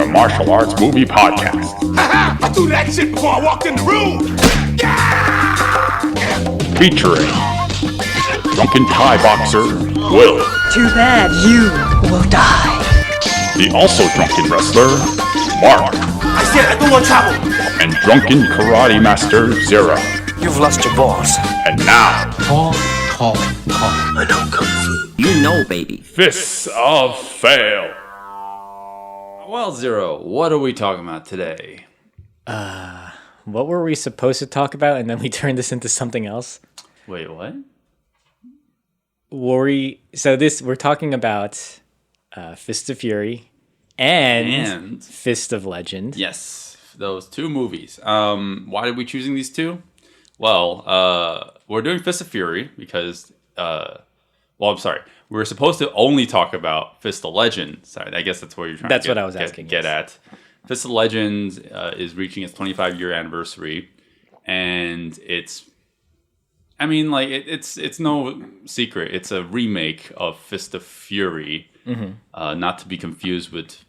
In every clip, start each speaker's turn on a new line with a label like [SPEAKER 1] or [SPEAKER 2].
[SPEAKER 1] the Martial Arts Movie Podcast.
[SPEAKER 2] I threw that shit before I walked in the room.
[SPEAKER 1] Featuring drunken Thai boxer, Will.
[SPEAKER 3] Too bad you will die.
[SPEAKER 1] The also drunken wrestler, Mark.
[SPEAKER 2] I said I don't want trouble.
[SPEAKER 1] And drunken karate master, Zero.
[SPEAKER 4] You've lost your balls.
[SPEAKER 1] And now,
[SPEAKER 4] I know Kung Fu. You know, baby.
[SPEAKER 1] Fists of Fail.
[SPEAKER 5] Well, Zero, what are we talking about today?
[SPEAKER 3] What were we supposed to talk about, and then we turned this into something else?
[SPEAKER 5] Wait, what?
[SPEAKER 3] We're talking about Fist of Fury and Fist of Legend.
[SPEAKER 5] Yes, those two movies. Why did we choosing these two? Well, we're doing Fist of Fury because, I'm sorry. We were supposed to only talk about Fist of Legend. Sorry, I guess that's what you're trying to
[SPEAKER 3] what I was asking.
[SPEAKER 5] Get at. Fist of Legend is reaching its 25-year anniversary, and it's no secret. It's a remake of Fist of Fury, not to be confused with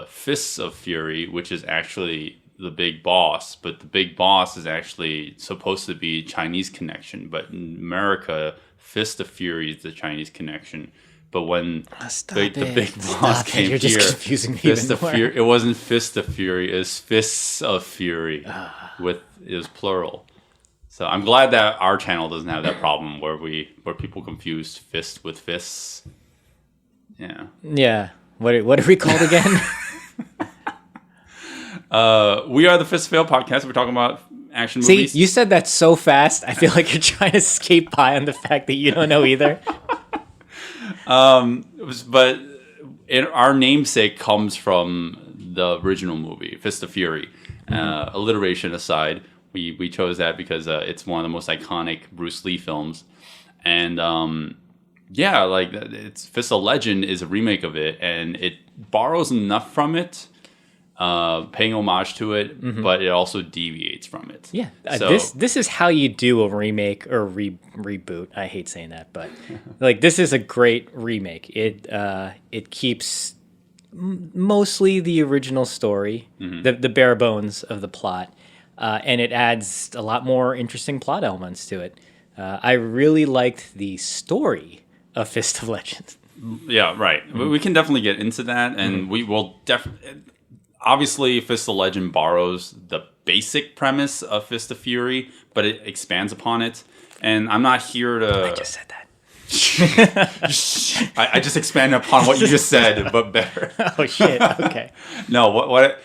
[SPEAKER 5] Fists of Fury, which is actually the big boss. But the big boss is actually supposed to be Chinese connection. But in America, Fist of Fury is the Chinese connection. But when the big boss came
[SPEAKER 3] You're just
[SPEAKER 5] here,
[SPEAKER 3] confusing me
[SPEAKER 5] Fist
[SPEAKER 3] even
[SPEAKER 5] of
[SPEAKER 3] more.
[SPEAKER 5] Fury, it wasn't Fist of Fury, it was Fists of Fury. It was plural. So I'm glad that our channel doesn't have that problem where people confuse fist with fists. Yeah.
[SPEAKER 3] Yeah. What are we called again?
[SPEAKER 5] We are the Fist of Fail podcast. We're talking about action
[SPEAKER 3] See,
[SPEAKER 5] movies.
[SPEAKER 3] you said that so fast. I feel like you're trying to skate by on the fact that you don't know either.
[SPEAKER 5] But our namesake comes from the original movie, Fist of Fury. Alliteration aside, we chose that because it's one of the most iconic Bruce Lee films. And it's Fist of Legend is a remake of it, and it borrows enough from it, paying homage to it, but it also deviates from it.
[SPEAKER 3] Yeah,
[SPEAKER 5] So,
[SPEAKER 3] this is how you do a remake or reboot. I hate saying that, but like this is a great remake. It keeps mostly the original story, the bare bones of the plot, and it adds a lot more interesting plot elements to it. I really liked the story of Fist of Legend.
[SPEAKER 5] Yeah, right. We can definitely get into that, and we will definitely. Obviously, Fist of Legend borrows the basic premise of Fist of Fury, but it expands upon it. And I'm not here to.
[SPEAKER 3] I just said that.
[SPEAKER 5] I just expanded upon what you just said, but better.
[SPEAKER 3] Oh shit! Okay.
[SPEAKER 5] No, what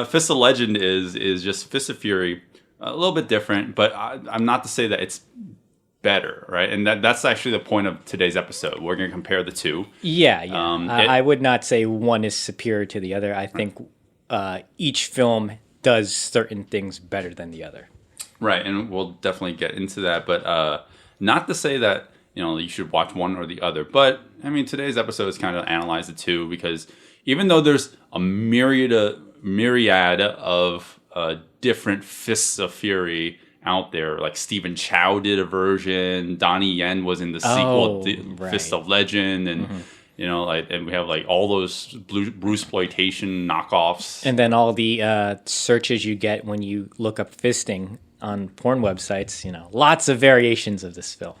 [SPEAKER 5] Fist of Legend is just Fist of Fury, a little bit different, but I'm not to say that it's better, right? And that's actually the point of today's episode. We're going to compare the two.
[SPEAKER 3] Yeah. I would not say one is superior to the other. I think each film does certain things better than the other.
[SPEAKER 5] Right, and we'll definitely get into that, but not to say that you should watch one or the other. But I mean, today's episode is kind of analyze the two because even though there's a myriad of different Fists of Fury out there, like Stephen Chow did a version, Donnie Yen was in the sequel, Fist of Legend, and and we have like all those Bruceploitation knockoffs,
[SPEAKER 3] and then all the searches you get when you look up fisting on porn websites. Lots of variations of this film.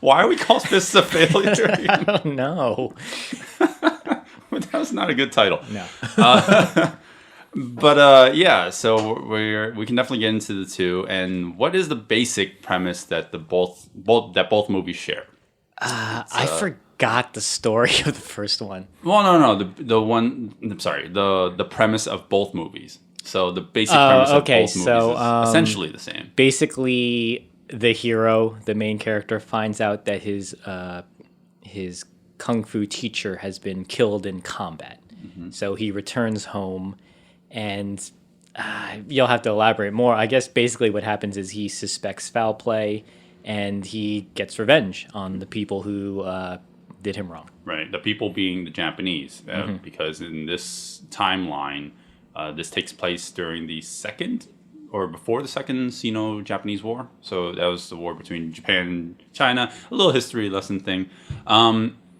[SPEAKER 5] Why are we called Fists of Failure?
[SPEAKER 3] I don't know.
[SPEAKER 5] That was not a good title.
[SPEAKER 3] No.
[SPEAKER 5] So we can definitely get into the two. And what is the basic premise that both movies share?
[SPEAKER 3] I forgot the story of the first one.
[SPEAKER 5] Well, no, the premise of both movies. So the basic premise of both movies is essentially the same.
[SPEAKER 3] Basically, the hero, the main character, finds out that his kung fu teacher has been killed in combat. So he returns home, and you'll have to elaborate more. I guess basically what happens is he suspects foul play, and he gets revenge on the people who did him wrong.
[SPEAKER 5] Right, the people being the Japanese, because in this timeline, this takes place during the second or before the second Sino-Japanese War. So that was the war between Japan and China. A little history lesson thing.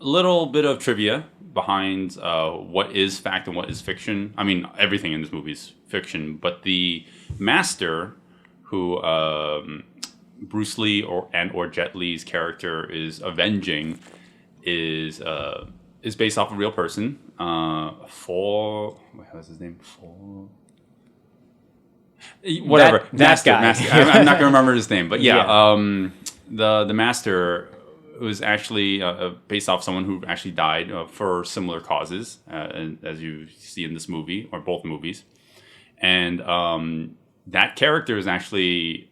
[SPEAKER 5] little bit of trivia behind what is fact and what is fiction. I mean, everything in this movie is fiction, but the master, who Bruce Lee or Jet Li's character is avenging, is based off a real person. What's his name? Whatever.
[SPEAKER 3] That guy.
[SPEAKER 5] Master. I'm not going to remember his name, but the master was actually based off someone who actually died for similar causes, as you see in this movie, or both movies. And that character is actually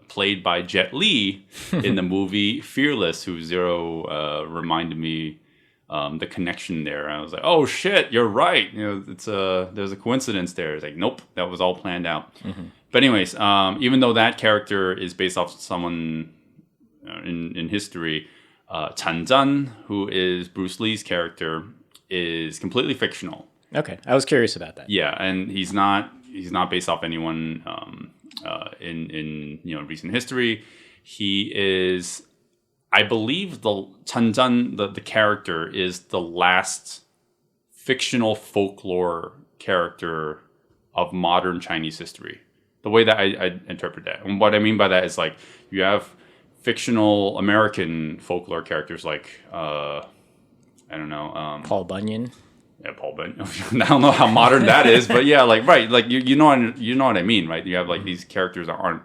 [SPEAKER 5] played by Jet Li in the movie Fearless, who Zero reminded me the connection there. I was like, oh shit, you're right. It's there's a coincidence there. It's like, nope, that was all planned out. Mm-hmm. But anyways, even though that character is based off someone in history, Chan Zhan, who is Bruce Lee's character, is completely fictional.
[SPEAKER 3] Okay, I was curious about that.
[SPEAKER 5] Yeah, and he's not based off anyone in recent history. He is, I believe, the Chan Zhan, the character, is the last fictional folklore character of modern Chinese history. The way that I interpret that, and what I mean by that is, like, you have fictional American folklore characters like I don't know,
[SPEAKER 3] Paul Bunyan.
[SPEAKER 5] Yeah, Paul Bunyan. I don't know how modern that is, but yeah, like, right, like you know what I mean, right? You have like these characters that aren't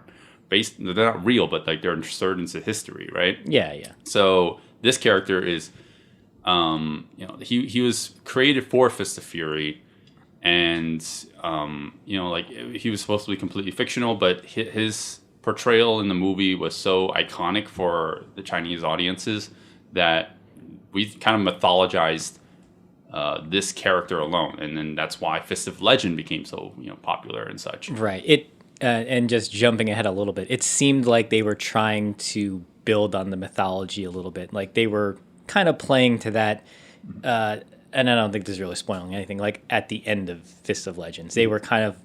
[SPEAKER 5] based, they're not real, but like they're inserted into history, right?
[SPEAKER 3] Yeah, yeah.
[SPEAKER 5] So this character is, he was created for Fist of Fury, and like, he was supposed to be completely fictional, but his portrayal in the movie was so iconic for the Chinese audiences that we kind of mythologized this character alone, and then that's why Fist of Legend became so popular and such.
[SPEAKER 3] Right. It and just jumping ahead a little bit, it seemed like they were trying to build on the mythology a little bit. Like they were kind of playing to that. And I don't think this is really spoiling anything. Like at the end of Fist of Legends, they were kind of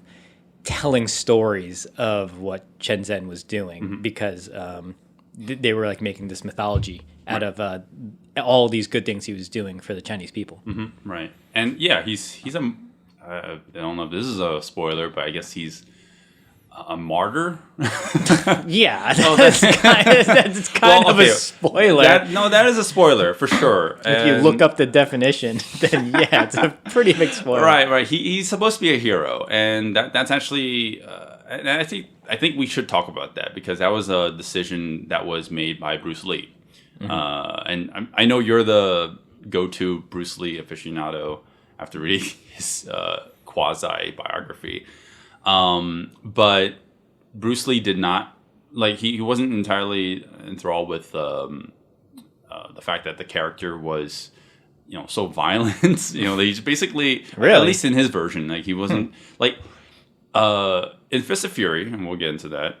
[SPEAKER 3] telling stories of what Chen Zhen was doing, because they were like making this mythology out of all these good things he was doing for the Chinese people.
[SPEAKER 5] Mm-hmm. Right. And yeah, he's a, I don't know if this is a spoiler, but I guess he's a martyr.
[SPEAKER 3] Yeah, that's kind of a spoiler.
[SPEAKER 5] That is a spoiler for sure.
[SPEAKER 3] If you look up the definition, then yeah, it's a pretty big spoiler.
[SPEAKER 5] Right. He's supposed to be a hero, and that's actually, and I think we should talk about that, because that was a decision that was made by Bruce Lee. Mm-hmm. And I know you're the go-to Bruce Lee aficionado after reading his quasi-biography. But Bruce Lee did not, like, he wasn't entirely enthralled with the fact that the character was, so violent. He's basically,
[SPEAKER 3] really?
[SPEAKER 5] At least in his version, like, he wasn't like in Fist of Fury, and we'll get into that.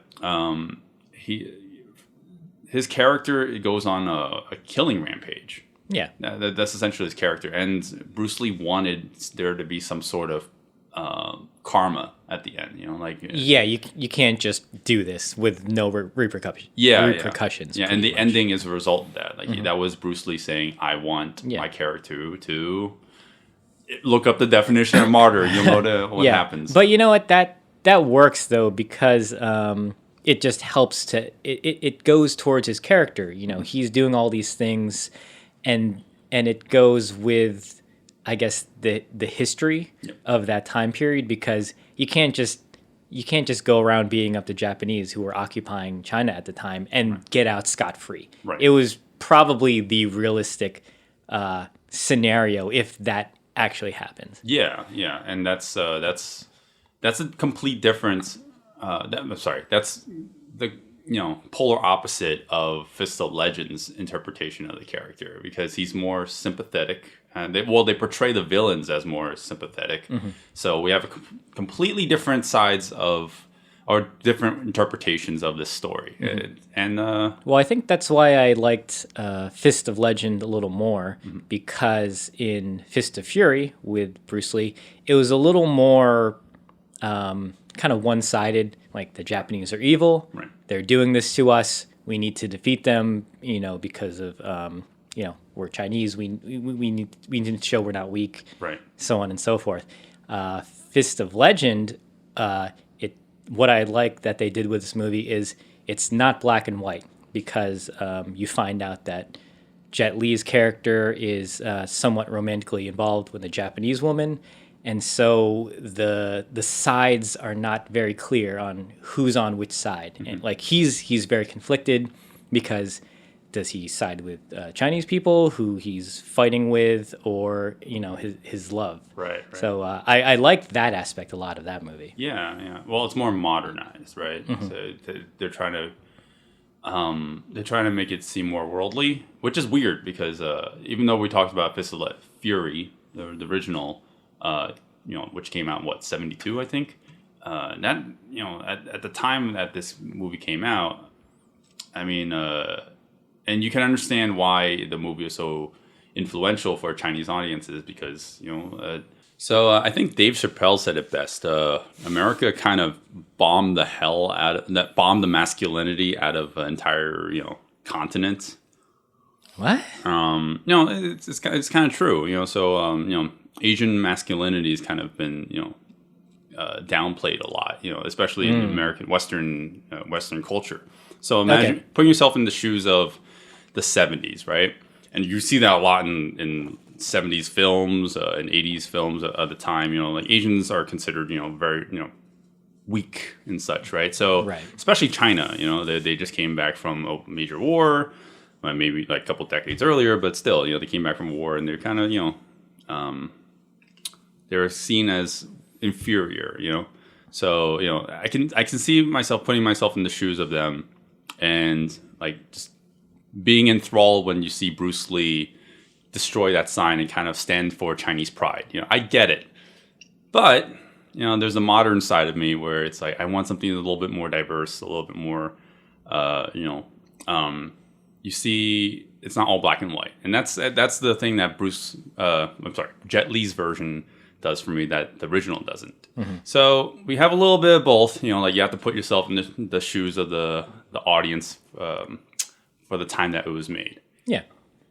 [SPEAKER 5] His character goes on a killing rampage.
[SPEAKER 3] Yeah,
[SPEAKER 5] that's essentially his character, and Bruce Lee wanted there to be some sort of karma at the end,
[SPEAKER 3] yeah, you can't just do this with no repercussions.
[SPEAKER 5] Yeah, and the ending is a result of that. Like, that was Bruce Lee saying, "I want my character to look up the definition of martyr." You'll know what happens.
[SPEAKER 3] But you know what? That works though, because it just helps to it goes towards his character. He's doing all these things, and it goes with, I guess, the history of that time period, because you can't just go around beating up the Japanese who were occupying China at the time and get out scot-free.
[SPEAKER 5] Right.
[SPEAKER 3] It was probably the realistic scenario if that actually happens.
[SPEAKER 5] Yeah, and that's a complete difference. That's the polar opposite of Fist of Legends' interpretation of the character, because he's more sympathetic. And they portray the villains as more sympathetic. Mm-hmm. So we have completely different sides of, or different interpretations of this story. Mm-hmm.
[SPEAKER 3] Well, I think that's why I liked Fist of Legend a little more, because in Fist of Fury with Bruce Lee, it was a little more kind of one-sided. Like, the Japanese are evil.
[SPEAKER 5] Right.
[SPEAKER 3] They're doing this to us. We need to defeat them, because of we're Chinese. We need to show we're not weak.
[SPEAKER 5] Right.
[SPEAKER 3] So on and so forth. Fist of Legend. What I like that they did with this movie is it's not black and white, because you find out that Jet Li's character is somewhat romantically involved with a Japanese woman, and so the sides are not very clear on who's on which side. And like he's very conflicted, because does he side with Chinese people who he's fighting with, or his love?
[SPEAKER 5] Right.
[SPEAKER 3] So I liked that aspect a lot of that movie.
[SPEAKER 5] Yeah. Well, it's more modernized, right? So they're trying to make it seem more worldly, which is weird, because even though we talked about Fist of Fury, the original, which came out in 72, I think. That at the time that this movie came out, I mean, and you can understand why the movie is so influential for Chinese audiences, because So I think Dave Chappelle said it best. America kind of bombed the masculinity out of an entire continent.
[SPEAKER 3] What?
[SPEAKER 5] It's kind of true. So Asian masculinity has kind of been downplayed a lot. Especially in American Western culture. So imagine putting yourself in the shoes of the 70s, right? And you see that a lot in 70s films and 80s films at the time. Like Asians are considered very weak and such, right? So especially China, they just came back from a major war, maybe like a couple decades earlier, but still, they came back from war, and they're kind of they're seen as inferior, So I can see myself putting myself in the shoes of them, and like just being enthralled when you see Bruce Lee destroy that sign and kind of stand for Chinese pride. I get it. But, there's a modern side of me where it's like I want something a little bit more diverse, a little bit more, you see, it's not all black and white. And that's the thing that Jet Li's version does for me that the original doesn't. So we have a little bit of both, like you have to put yourself in the shoes of the audience for the time that it was made.
[SPEAKER 3] Yeah.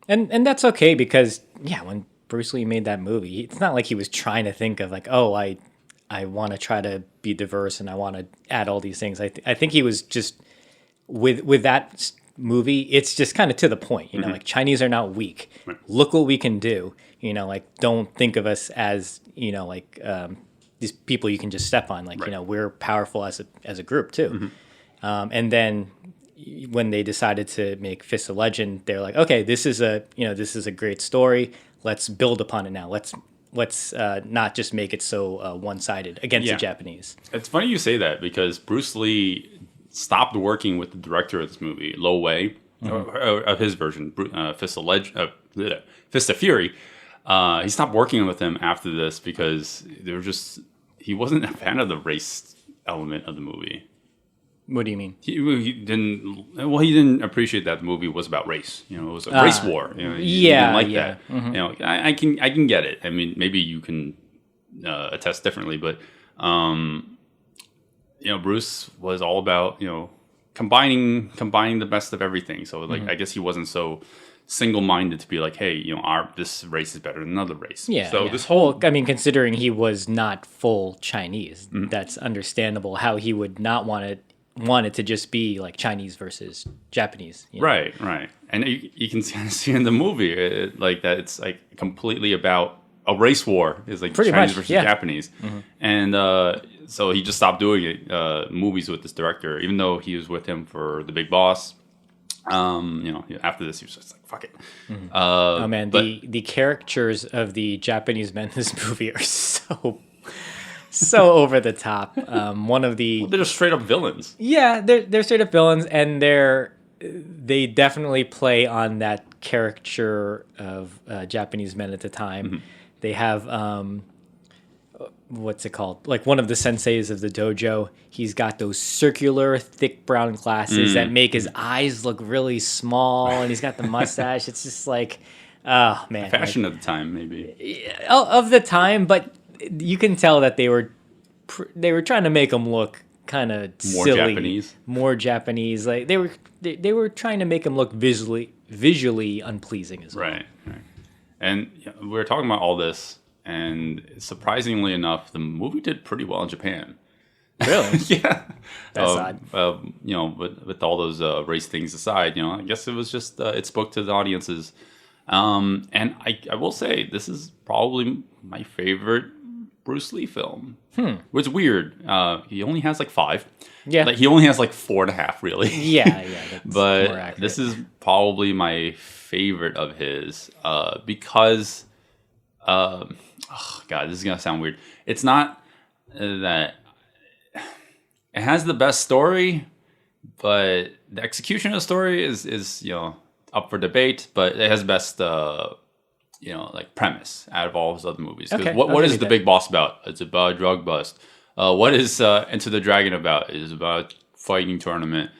[SPEAKER 3] And that's okay, because when Bruce Lee made that movie, it's not like he was trying to think of like, oh, I want to try to be diverse and I want to add all these things. I think he was just with that movie, it's just kind of to the point, like Chinese are not weak. Right. Look what we can do. Like don't think of us as these people you can just step on. Like we're powerful as a group too. And then when they decided to make Fist of Legend, they're like, okay, this is a great story. Let's build upon it now. Let's not just make it so one-sided against the Japanese.
[SPEAKER 5] It's funny you say that, because Bruce Lee stopped working with the director of this movie, Lo Wei, of his version, Fist of Fury. He stopped working with him after this because he wasn't a fan of the race element of the movie.
[SPEAKER 3] What do you mean?
[SPEAKER 5] He didn't appreciate that the movie was about race. It was a race war. He didn't like that. Mm-hmm. I can get it. I mean, maybe you can attest differently, but Bruce was all about combining the best of everything. So I guess he wasn't so single-minded to be like, hey, this race is better than another race.
[SPEAKER 3] Yeah.
[SPEAKER 5] So
[SPEAKER 3] this whole, considering he was not full Chinese, that's understandable how he would not want it to just be like Chinese versus Japanese.
[SPEAKER 5] Right. And you can see in the movie that it's like completely about a race war. It's like
[SPEAKER 3] pretty
[SPEAKER 5] Chinese
[SPEAKER 3] much,
[SPEAKER 5] versus Japanese. And so he just stopped doing movies with this director, even though he was with him for The Big Boss. After this, he was just like, fuck it.
[SPEAKER 3] Oh man, the caricatures of the Japanese men in this movie are so over the top. They're
[SPEAKER 5] just straight up villains.
[SPEAKER 3] Yeah, they're straight up villains, and they definitely play on that caricature of Japanese men at the time. They have what's it called? Like one of the senseis of the dojo, he's got those circular, thick brown glasses that make his eyes look really small, and he's got the mustache. It's just like, oh man,
[SPEAKER 5] fashion of the time, maybe.
[SPEAKER 3] Of the time, but you can tell that they were trying to make him look kind of
[SPEAKER 5] More
[SPEAKER 3] silly,
[SPEAKER 5] Japanese.
[SPEAKER 3] more Japanese. Like they were trying to make him look visually unpleasing as well.
[SPEAKER 5] Right. And we were talking about all this, and surprisingly enough, the movie did pretty well in Japan.
[SPEAKER 3] Really?
[SPEAKER 5] Yeah.
[SPEAKER 3] That's odd.
[SPEAKER 5] With all those race things aside, I guess it was just it spoke to the audiences. And I will say this is probably my favorite Bruce Lee film. Which is weird. He only has like 5.
[SPEAKER 3] Yeah.
[SPEAKER 5] Like he only has like 4.5 really.
[SPEAKER 3] Yeah. That's more
[SPEAKER 5] But
[SPEAKER 3] accurate.
[SPEAKER 5] this is probably my favorite of his because oh god, this is gonna sound weird. It's not that it has the best story, but the execution of the story is up for debate. But it has the best like premise out of all his other movies. 'Cause
[SPEAKER 3] Okay,
[SPEAKER 5] what
[SPEAKER 3] I'll
[SPEAKER 5] is
[SPEAKER 3] give
[SPEAKER 5] the
[SPEAKER 3] you
[SPEAKER 5] big boss about? It's about a drug bust. What is Enter the Dragon about? It is about a fighting tournament.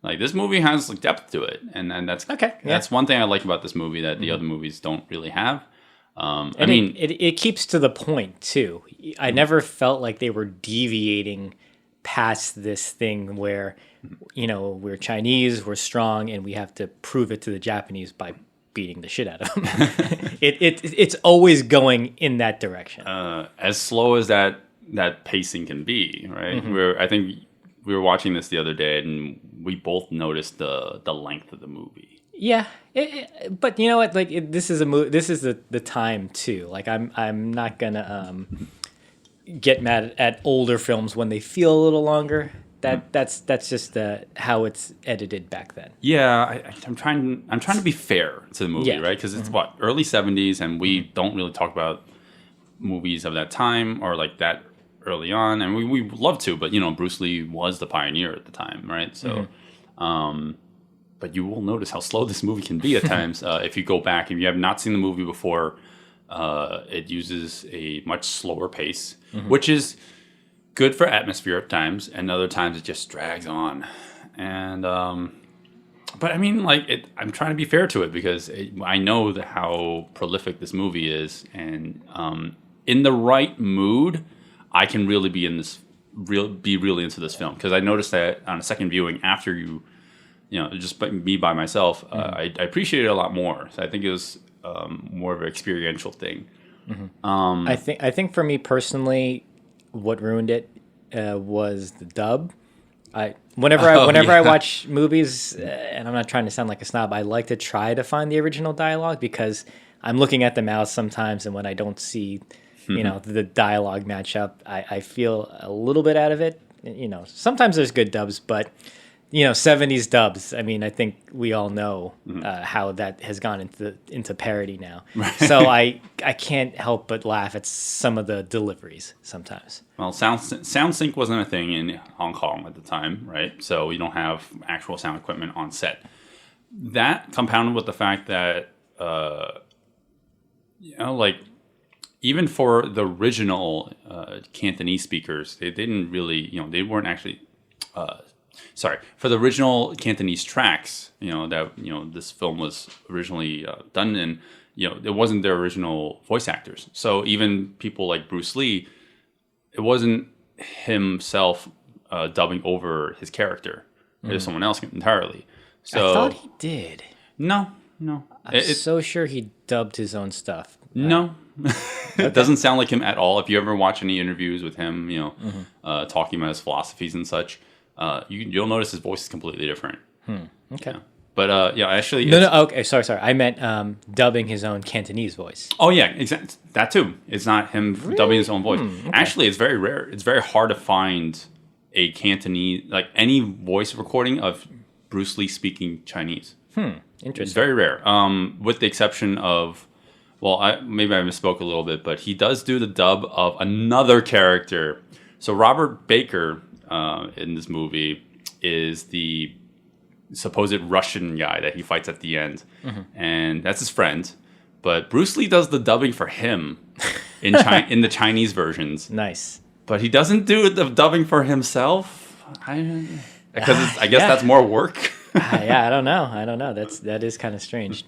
[SPEAKER 5] Like this movie has like depth to it, and that's
[SPEAKER 3] Okay, yeah.
[SPEAKER 5] That's one thing I like about this movie that the other movies don't really have.
[SPEAKER 3] And it keeps to the point too. I never felt like they were deviating past this thing where, we're Chinese, we're strong, and we have to prove it to the Japanese by beating the shit out of them. It's always going in that direction.
[SPEAKER 5] As slow as that pacing can be, right? I think we were watching this the other day, and we both noticed the length of the movie.
[SPEAKER 3] Yeah, but you know what? Like this is This is the time too. Like I'm not gonna get mad at older films when they feel a little longer. That's just how it's edited back then.
[SPEAKER 5] Yeah, I'm trying to be fair to the movie,
[SPEAKER 3] Yeah.
[SPEAKER 5] right? Because it's early 70s, and we don't really talk about movies of that time or like that early on, and we love to, but Bruce Lee was the pioneer at the time, right? So, but you will notice how slow this movie can be at times. If you go back, if you have not seen the movie before, it uses a much slower pace, which is good for atmosphere at times, and other times it just drags on. And but I mean, I'm trying to be fair to it because I know how prolific this movie is, and in the right mood, I can really be really into this film, because I noticed that on a second viewing after just me by myself, I appreciate it a lot more. So I think it was more of an experiential thing.
[SPEAKER 3] I think for me personally, what ruined it was the dub. Whenever I watch movies, and I'm not trying to sound like a snob, I like to try to find the original dialogue, because I'm looking at the mouth sometimes, and when I don't see the dialogue match up, I feel a little bit out of it. Sometimes there's good dubs, but 70s dubs, I mean, I think we all know how that has gone into parody now. Right. So I can't help but laugh at some of the deliveries sometimes.
[SPEAKER 5] Well, sound sync wasn't a thing in Hong Kong at the time, right? So you don't have actual sound equipment on set. That compounded with the fact that even for the original Cantonese speakers, they didn't really, they weren't actually. For the original Cantonese tracks, this film was originally done in, it wasn't their original voice actors. So even people like Bruce Lee, it wasn't himself dubbing over his character. It was someone else entirely. So
[SPEAKER 3] I thought he did.
[SPEAKER 5] No.
[SPEAKER 3] I'm so sure he dubbed his own stuff.
[SPEAKER 5] No. It doesn't sound like him at all. If you ever watch any interviews with him, talking about his philosophies and such, you'll notice his voice is completely different.
[SPEAKER 3] Okay.
[SPEAKER 5] Yeah. But actually,
[SPEAKER 3] no. Okay, sorry. I meant dubbing his own Cantonese voice.
[SPEAKER 5] Oh yeah, exactly. That too. It's not him dubbing his own voice. Okay. Actually, it's very rare. It's very hard to find a Cantonese, like any voice recording of Bruce Lee speaking Chinese.
[SPEAKER 3] Interesting.
[SPEAKER 5] It's very rare. With the exception of, maybe I misspoke a little bit, but he does do the dub of another character. So Robert Baker in this movie is the supposed Russian guy that he fights at the end, and that's his friend. But Bruce Lee does the dubbing for him in in the Chinese versions.
[SPEAKER 3] Nice,
[SPEAKER 5] but he doesn't do the dubbing for himself. I guess that's more work.
[SPEAKER 3] I don't know. That is kind of strange.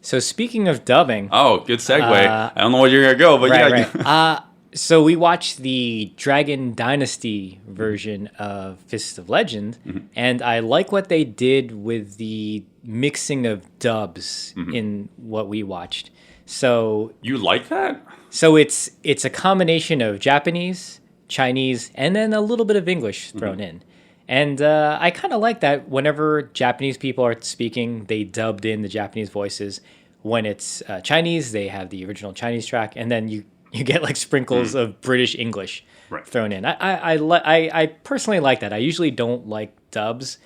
[SPEAKER 3] So speaking of dubbing,
[SPEAKER 5] good segue. I don't know where you're gonna go, but
[SPEAKER 3] right. So we watched the Dragon Dynasty version of Fist of Legend, and I like what they did with the mixing of dubs in what we watched. So
[SPEAKER 5] You like that?
[SPEAKER 3] it's a combination of Japanese, Chinese, and then a little bit of English thrown in. And I kind of like that whenever Japanese people are speaking, they dubbed in the Japanese voices. When it's Chinese, they have the original Chinese track, and then you get like sprinkles of British English
[SPEAKER 5] Right.
[SPEAKER 3] thrown in. I personally like that. I usually don't like dubs,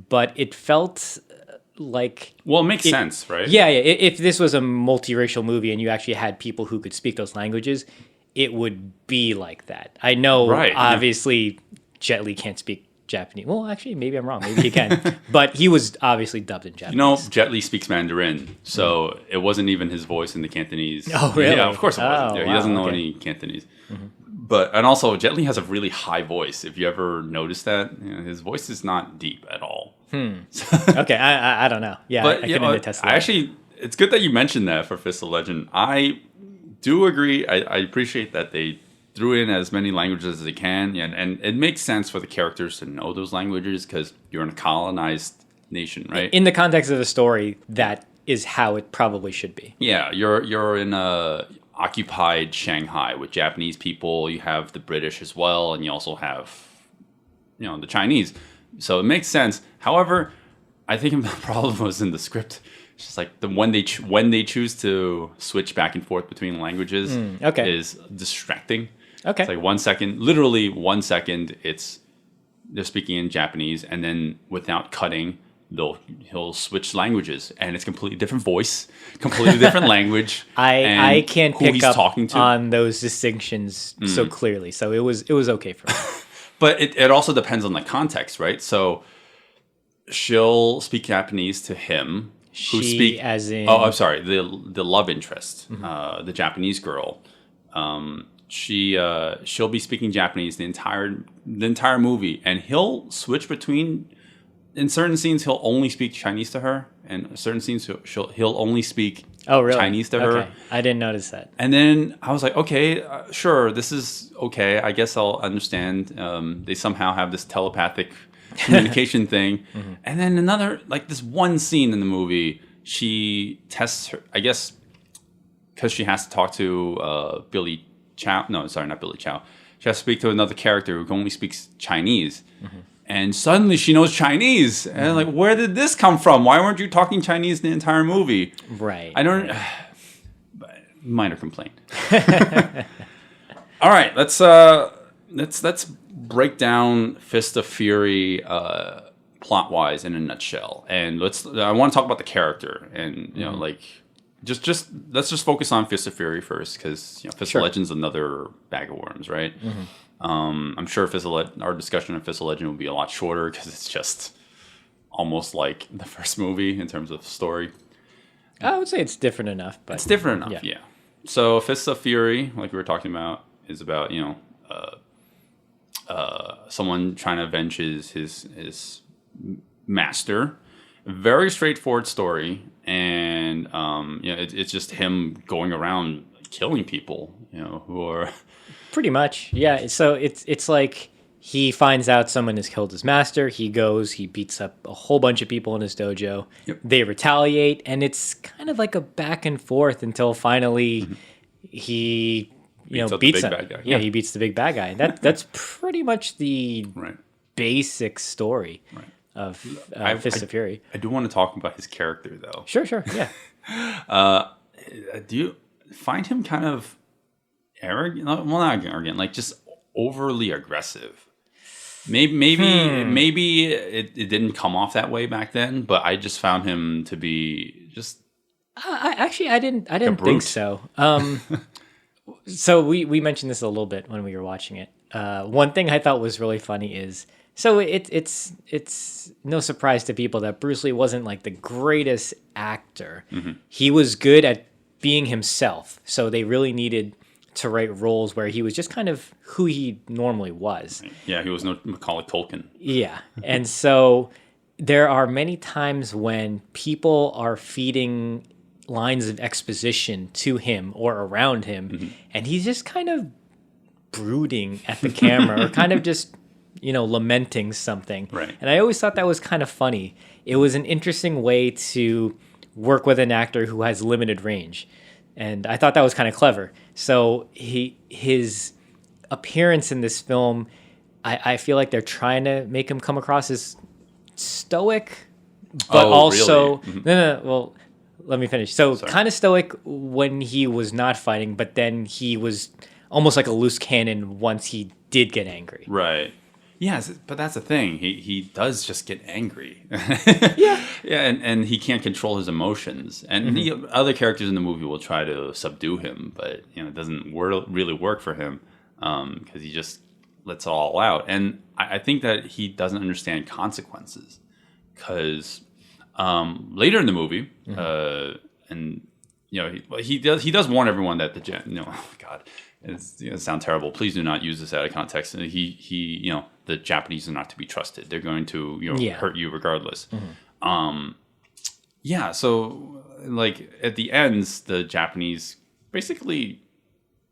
[SPEAKER 3] but it felt like
[SPEAKER 5] Well, it makes sense, right?
[SPEAKER 3] yeah. If this was a multiracial movie and you actually had people who could speak those languages, it would be like that. I know,
[SPEAKER 5] Right, yeah.
[SPEAKER 3] obviously, Jet Li can't speak Japanese. Well, actually, maybe I'm wrong. Maybe he can, but he was obviously dubbed in Japanese.
[SPEAKER 5] You know, Jet Li speaks Mandarin, so it wasn't even his voice in the Cantonese.
[SPEAKER 3] Oh, really?
[SPEAKER 5] Yeah, of course it wasn't.
[SPEAKER 3] Oh,
[SPEAKER 5] Yeah, he
[SPEAKER 3] wow,
[SPEAKER 5] doesn't know
[SPEAKER 3] okay.
[SPEAKER 5] any Cantonese. But and also Jet Li has a really high voice. If you ever noticed that, his voice is not deep at all.
[SPEAKER 3] Okay, I don't know. Yeah,
[SPEAKER 5] But
[SPEAKER 3] I
[SPEAKER 5] you
[SPEAKER 3] couldn't
[SPEAKER 5] know,
[SPEAKER 3] attest to
[SPEAKER 5] I
[SPEAKER 3] that.
[SPEAKER 5] actually, it's good that you mentioned that for Fist of Legend. I do agree. I appreciate that they threw in as many languages as they can, and it makes sense for the characters to know those languages because you're in a colonized nation, right?
[SPEAKER 3] In the context of the story, that is how it probably should be.
[SPEAKER 5] Yeah, you're in a occupied Shanghai with Japanese people. You have the British as well, and you also have the Chinese. So it makes sense. However, I think the problem was in the script. It's just like when they choose to switch back and forth between languages
[SPEAKER 3] okay.
[SPEAKER 5] is distracting.
[SPEAKER 3] Okay.
[SPEAKER 5] It's like 1 second, literally 1 second, they're speaking in Japanese, and then without cutting, he'll switch languages, and it's completely different voice, completely different language.
[SPEAKER 3] I
[SPEAKER 5] and
[SPEAKER 3] can't
[SPEAKER 5] who
[SPEAKER 3] pick
[SPEAKER 5] he's
[SPEAKER 3] up
[SPEAKER 5] talking to.
[SPEAKER 3] on those distinctions so clearly, so it was okay for me.
[SPEAKER 5] But it also depends on the context, right? So she'll speak Japanese to him.
[SPEAKER 3] She, as in...
[SPEAKER 5] Oh, I'm sorry. The love interest, the Japanese girl. She'll be speaking Japanese the entire movie, and he'll switch between. In certain scenes, he'll only speak Chinese to her, and in certain scenes he'll only speak Chinese to her.
[SPEAKER 3] Okay. I didn't notice that.
[SPEAKER 5] And then I was like, okay, sure, this is okay. I guess I'll understand. They somehow have this telepathic communication thing. And then this one scene in the movie, she tests her, I guess, because she has to talk to Billy Chow. No, sorry, not Billy Chow. She has to speak to another character who only speaks Chinese. And suddenly she knows Chinese. And like, where did this come from? Why weren't you talking Chinese the entire movie?
[SPEAKER 3] Right.
[SPEAKER 5] I don't. Minor complaint. All right, let's break down Fist of Fury plot wise in a nutshell, and I want to talk about the character, and let's just focus on Fist of Fury first, because Fist of Legend's another bag of worms, right? I'm sure our discussion of Fist of Legend will be a lot shorter because it's just almost like the first movie in terms of story.
[SPEAKER 3] I would say it's different enough, but
[SPEAKER 5] It's different enough, yeah. So Fist of Fury, like we were talking about, is about someone trying to avenge his master. Very straightforward story, and it's just him going around killing people, who are
[SPEAKER 3] pretty much, yeah. So it's like he finds out someone has killed his master. He goes, he beats up a whole bunch of people in his dojo.
[SPEAKER 5] Yep.
[SPEAKER 3] They retaliate, and it's kind of like a back and forth until finally he beats
[SPEAKER 5] the
[SPEAKER 3] him.
[SPEAKER 5] big bad guy.
[SPEAKER 3] Yeah, he beats the big bad guy. That's pretty much the
[SPEAKER 5] right.
[SPEAKER 3] basic story of Fist of Fury.
[SPEAKER 5] I do want to talk about his character, though.
[SPEAKER 3] Sure, yeah.
[SPEAKER 5] Do you find him kind of arrogant? Well, not arrogant, like just overly aggressive. Maybe it didn't come off that way back then, but I just found him to be just.
[SPEAKER 3] I didn't think
[SPEAKER 5] brute.
[SPEAKER 3] so. So we mentioned this a little bit when we were watching it. One thing I thought was really funny is, so it's no surprise to people that Bruce Lee wasn't like the greatest actor. He was good at being himself, so they really needed to write roles where he was just kind of who he normally was.
[SPEAKER 5] Yeah, he was no Macaulay Culkin.
[SPEAKER 3] Yeah, and so there are many times when people are feeding lines of exposition to him or around him, and he's just kind of brooding at the camera or kind of just, lamenting something.
[SPEAKER 5] Right.
[SPEAKER 3] And I always thought that was kind of funny. It was an interesting way to work with an actor who has limited range. And I thought that was kind of clever. So his appearance in this film, I feel like they're trying to make him come across as stoic, but also
[SPEAKER 5] really?
[SPEAKER 3] no, well, let me finish. So kind of stoic when he was not fighting, but then he was almost like a loose cannon once he did get angry.
[SPEAKER 5] Right. Yes, but that's the thing. He does just get angry.
[SPEAKER 3] Yeah.
[SPEAKER 5] Yeah, and he can't control his emotions. And the other characters in the movie will try to subdue him, but it doesn't really work for him because he just lets it all out. And I think that he doesn't understand consequences because later in the movie, and he does warn everyone that oh God. It's going to sound terrible. Please do not use this out of context. And the Japanese are not to be trusted. They're going to, hurt you regardless. So like at the ends, the Japanese basically,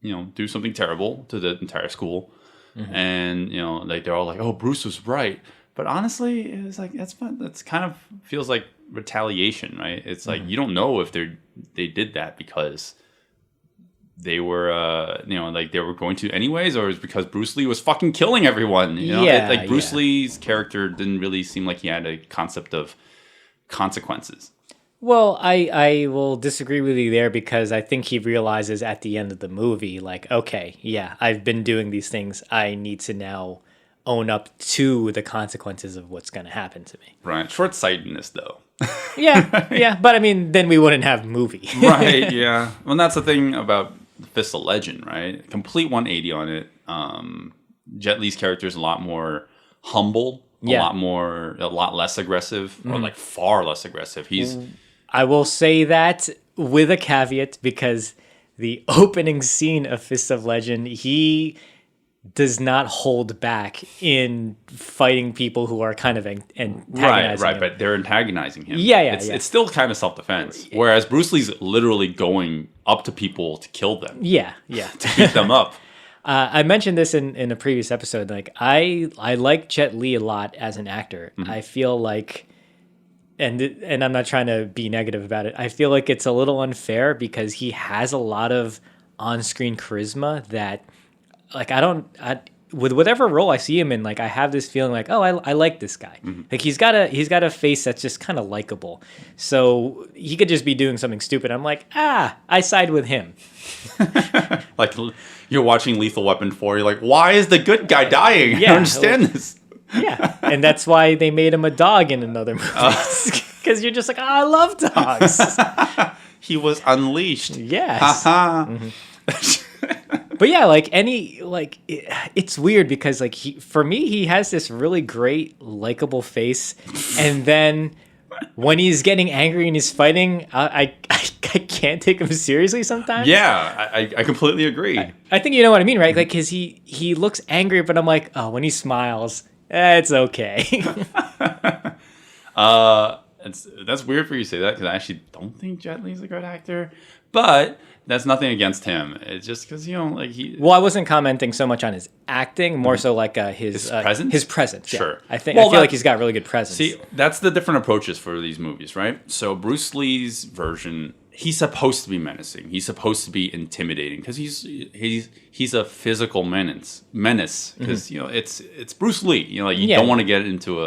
[SPEAKER 5] do something terrible to the entire school. And, like they're all like, oh, Bruce was right. But honestly, it was like, that's kind of feels like retaliation, right? It's like, you don't know if they did that because they were, they were going to anyways, or is because Bruce Lee was fucking killing everyone. Bruce Lee's character didn't really seem like he had a concept of consequences.
[SPEAKER 3] Well, I will disagree with you there because I think he realizes at the end of the movie, like, okay, yeah, I've been doing these things. I need to now own up to the consequences of what's going to happen to me.
[SPEAKER 5] Right. Short-sightedness, though.
[SPEAKER 3] Yeah. But I mean, then we wouldn't have a movie.
[SPEAKER 5] Right, yeah. Well, that's the thing about Fist of Legend, right? Complete 180 on it. Jet Li's character is a lot more humble, a lot less aggressive, or like far less aggressive.
[SPEAKER 3] I will say that with a caveat because the opening scene of Fist of Legend, he does not hold back in fighting people who are kind of antagonizing him.
[SPEAKER 5] But they're antagonizing him.
[SPEAKER 3] It's
[SPEAKER 5] still kind of self-defense. Whereas Bruce Lee's literally going up to people to kill them.
[SPEAKER 3] Yeah.
[SPEAKER 5] To beat them up.
[SPEAKER 3] I mentioned this in a previous episode. Like I like Jet Li a lot as an actor. I feel like, and I'm not trying to be negative about it. I feel like it's a little unfair because he has a lot of on-screen charisma that, like, with whatever role I see him in, like I have this feeling like, oh, I like this guy. Like he's got a face that's just kind of likable. So he could just be doing something stupid. I'm like, I side with him.
[SPEAKER 5] Like you're watching Lethal Weapon 4, you're like, why is the good guy dying?
[SPEAKER 3] Yeah,
[SPEAKER 5] I don't understand this.
[SPEAKER 3] Yeah, and that's why they made him a dog in another movie. Because you're just like, I love dogs.
[SPEAKER 5] He was unleashed.
[SPEAKER 3] Yes. But yeah, it's weird because like for me, he has this really great likable face, and then when he's getting angry and he's fighting, I can't take him seriously sometimes.
[SPEAKER 5] Yeah, I completely agree.
[SPEAKER 3] I think you know what I mean, right? Like, because he looks angry, but I'm like, oh, when he smiles, it's okay.
[SPEAKER 5] That's weird for you to say that because I actually don't think Jet Li's a good actor, but that's nothing against him. It's just because
[SPEAKER 3] Well, I wasn't commenting so much on his acting, more so like his
[SPEAKER 5] presence.
[SPEAKER 3] His presence. Yeah.
[SPEAKER 5] Sure.
[SPEAKER 3] I feel like he's got really good presence.
[SPEAKER 5] See, that's the different approaches for these movies, right? So Bruce Lee's version, he's supposed to be menacing. He's supposed to be intimidating because he's a physical menace. Because it's Bruce Lee. You don't want to get into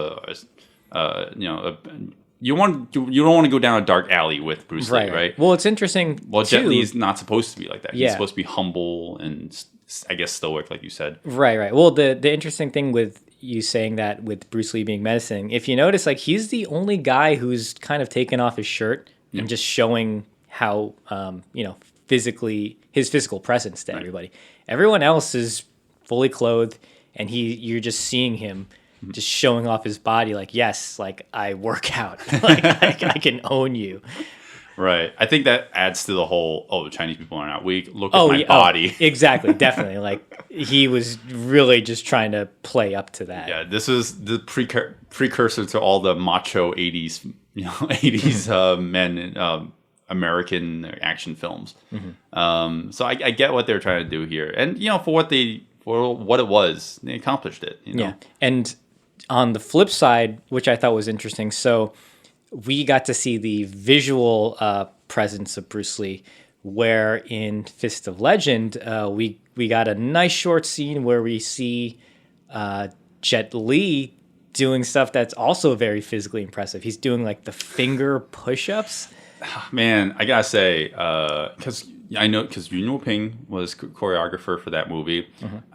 [SPEAKER 5] you don't want to go down a dark alley with Bruce Lee, right?
[SPEAKER 3] Well, it's interesting.
[SPEAKER 5] Well, Jet Li's not supposed to be like that. He's supposed to be humble and, I guess, stoic, like you said.
[SPEAKER 3] Right. Well, the interesting thing with you saying that with Bruce Lee being menacing, if you notice, like he's the only guy who's kind of taken off his shirt and just showing how physically his physical presence to everybody. Everyone else is fully clothed, and you're just seeing him. Just showing off his body, like, yes, like I work out, like I can own you.
[SPEAKER 5] Right. I think that adds to the whole, the Chinese people are not weak. Look at my body.
[SPEAKER 3] Exactly, definitely. Like he was really just trying to play up to that.
[SPEAKER 5] Yeah, this is the precursor to all the macho 80s, 80s men in American action films. So I get what they're trying to do here, and for what they for what it was, they accomplished it. You know?
[SPEAKER 3] Yeah. And on the flip side, which I thought was interesting, so we got to see the visual presence of Bruce Lee, where in Fist of Legend, we got a nice short scene where we see Jet Li doing stuff that's also very physically impressive. He's doing like the finger push-ups.
[SPEAKER 5] Man, I gotta say, because Yuen Woo-ping was choreographer for that movie.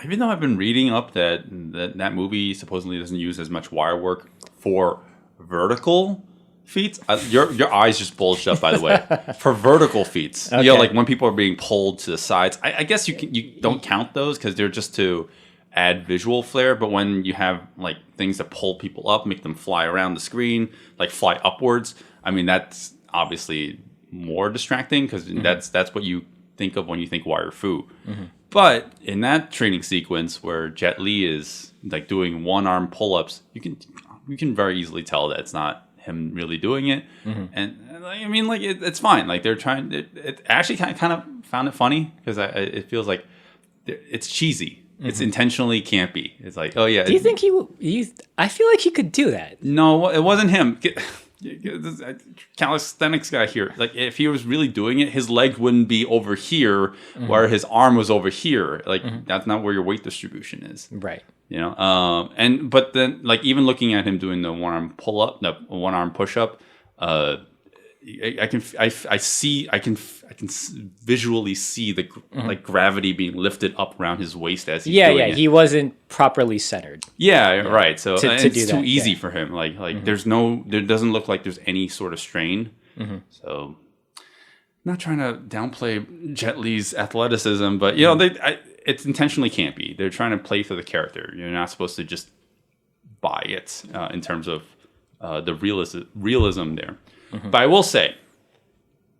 [SPEAKER 5] Even though I've been reading up that movie supposedly doesn't use as much wire work for vertical feats. Your eyes just bulged up, by the way. For vertical feats,
[SPEAKER 3] Okay.
[SPEAKER 5] you know, like when people are being pulled to the sides. I guess you don't count those because they're just to add visual flair. But when you have like things that pull people up, make them fly around the screen, like fly upwards. I mean, that's obviously more distracting because that's what you think of when you think wire fu. But in that training sequence where Jet Li is like doing one-arm pull-ups, you can very easily tell that it's not him really doing it. And I mean, like it's fine. Like they're trying. It actually kind of found it funny because it feels like it's cheesy. It's intentionally campy. It's like, oh yeah.
[SPEAKER 3] Do you think I feel like he could do that.
[SPEAKER 5] No, it wasn't him. Calisthenics guy here. Like if he was really doing it, his leg wouldn't be over here, where his arm was over here. Like that's not where your weight distribution is.
[SPEAKER 3] Right.
[SPEAKER 5] You know. But then like even looking at him doing the one-arm pull-up, no, one-arm push-up, I can visually see the like gravity being lifted up around his waist as he's doing it.
[SPEAKER 3] He wasn't properly centered.
[SPEAKER 5] Yeah, right. So
[SPEAKER 3] To
[SPEAKER 5] it's
[SPEAKER 3] do
[SPEAKER 5] too
[SPEAKER 3] that,
[SPEAKER 5] easy for him. Like there doesn't look like there's any sort of strain. So not trying to downplay Jet Li's athleticism, but you know it's intentionally campy. They're trying to play for the character. You're not supposed to just buy it in terms of the realism there. But I will say,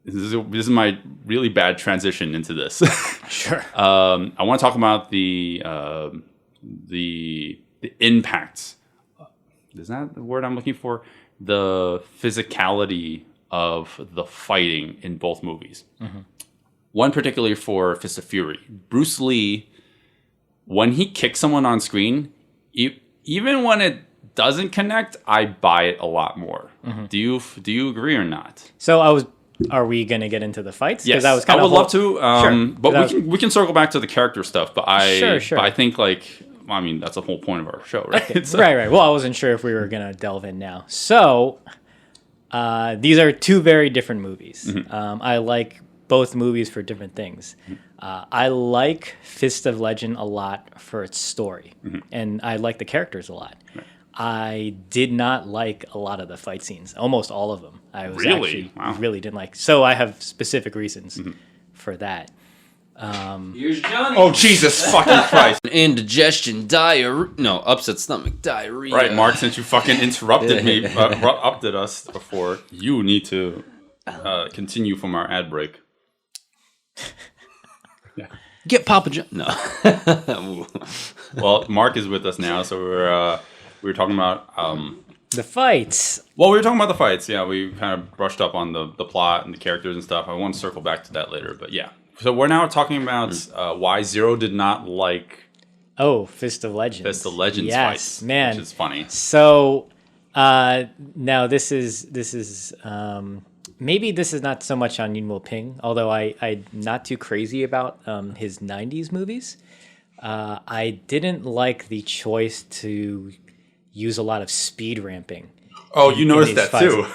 [SPEAKER 5] this is my really bad transition into this.
[SPEAKER 3] Sure.
[SPEAKER 5] I want to talk about the impacts. Is that the word I'm looking for? The physicality of the fighting in both movies. One particularly for Fist of Fury. Bruce Lee, when he kicks someone on screen, even when it doesn't connect, I buy it a lot more. Do you agree or not?
[SPEAKER 3] So are we going to get into the fights?
[SPEAKER 5] Yes,
[SPEAKER 3] I
[SPEAKER 5] would love to.
[SPEAKER 3] Sure.
[SPEAKER 5] But we can circle back to the character stuff. But
[SPEAKER 3] Sure.
[SPEAKER 5] But I think that's the whole point of our show, right?
[SPEAKER 3] Okay. Right. Well, I wasn't sure if we were going to delve in now. So these are two very different movies. I like both movies for different things. I like Fist of Legend a lot for its story, and I like the characters a lot. Right. I did not like a lot of the fight scenes, almost all of them. I was really didn't like. So I have specific reasons for that.
[SPEAKER 4] Here's Johnny.
[SPEAKER 5] Oh, Jesus fucking Christ.
[SPEAKER 4] Indigestion, diarrhea. No, upset stomach, diarrhea.
[SPEAKER 5] Right, Mark, since you fucking interrupted me, interrupted us before, you need to continue from our ad break.
[SPEAKER 4] Yeah. Get Papa John. No.
[SPEAKER 5] Well, Mark is with us now, so we were talking about
[SPEAKER 3] the fights.
[SPEAKER 5] Well, we were talking about the fights. Yeah, we kind of brushed up on the plot and the characters and stuff. I want to circle back to that later, but yeah. So we're now talking about why Zero did not like
[SPEAKER 3] Fist of Legends.
[SPEAKER 5] Fist of Legends
[SPEAKER 3] fights, man,
[SPEAKER 5] which is funny.
[SPEAKER 3] So now this is maybe this is not so much on Yuen Woo-ping, although I'm not too crazy about his 90s movies. I didn't like the choice to use a lot of speed ramping.
[SPEAKER 5] Oh, you noticed that
[SPEAKER 3] fights.
[SPEAKER 5] too.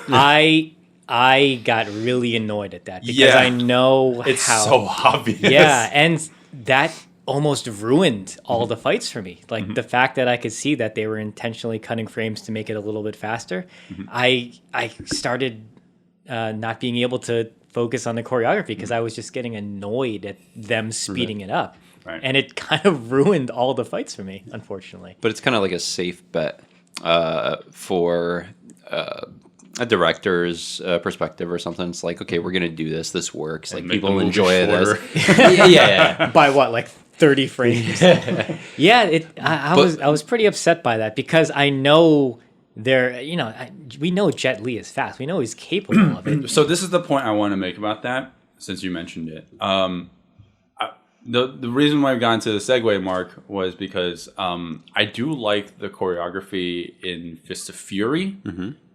[SPEAKER 3] I got really annoyed at that because I know
[SPEAKER 5] it's
[SPEAKER 3] how
[SPEAKER 5] so obvious.
[SPEAKER 3] Yeah, and that almost ruined all the fights for me. Like the fact that I could see that they were intentionally cutting frames to make it a little bit faster. I started not being able to focus on the choreography because I was just getting annoyed at them speeding it up.
[SPEAKER 5] Right.
[SPEAKER 3] And it kind of ruined all the fights for me, unfortunately.
[SPEAKER 6] But it's kind of like a safe bet for a director's perspective or something. It's like, okay, we're going to do this. This works.
[SPEAKER 5] And
[SPEAKER 6] like
[SPEAKER 5] make
[SPEAKER 6] people
[SPEAKER 5] the movie
[SPEAKER 6] enjoy
[SPEAKER 5] shorter.
[SPEAKER 6] this. yeah.
[SPEAKER 3] By what, like 30 frames? Yeah, I was pretty upset by that because I know we know Jet Li is fast. We know he's capable of it.
[SPEAKER 5] So this is the point I want to make about that, since you mentioned it. The reason why we got into the segue, Mark, was because I do like the choreography in Fist of Fury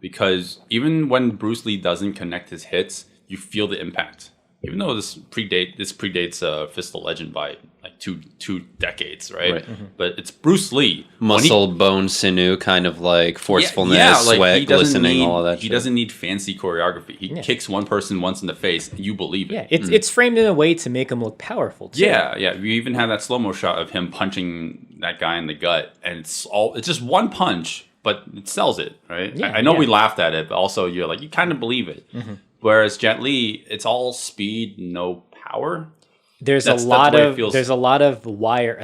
[SPEAKER 5] because even when Bruce Lee doesn't connect his hits, you feel the impact. Even though this predates Fist of Legend by like two decades, right? But it's Bruce Lee.
[SPEAKER 6] Muscle, bone, sinew, kind of like forcefulness,
[SPEAKER 5] like
[SPEAKER 6] sweat, glistening, all of that.
[SPEAKER 5] He doesn't need fancy choreography. He kicks one person once in the face, and you believe it.
[SPEAKER 3] Yeah, it's framed in a way to make him look powerful too.
[SPEAKER 5] Yeah. We even have that slow-mo shot of him punching that guy in the gut, and it's just one punch, but it sells it, right?
[SPEAKER 3] Yeah,
[SPEAKER 5] I know we laughed at it, but also you're like, you kind of believe it. Whereas Jet Li, it's all speed, no power.
[SPEAKER 3] There's a lot of wire.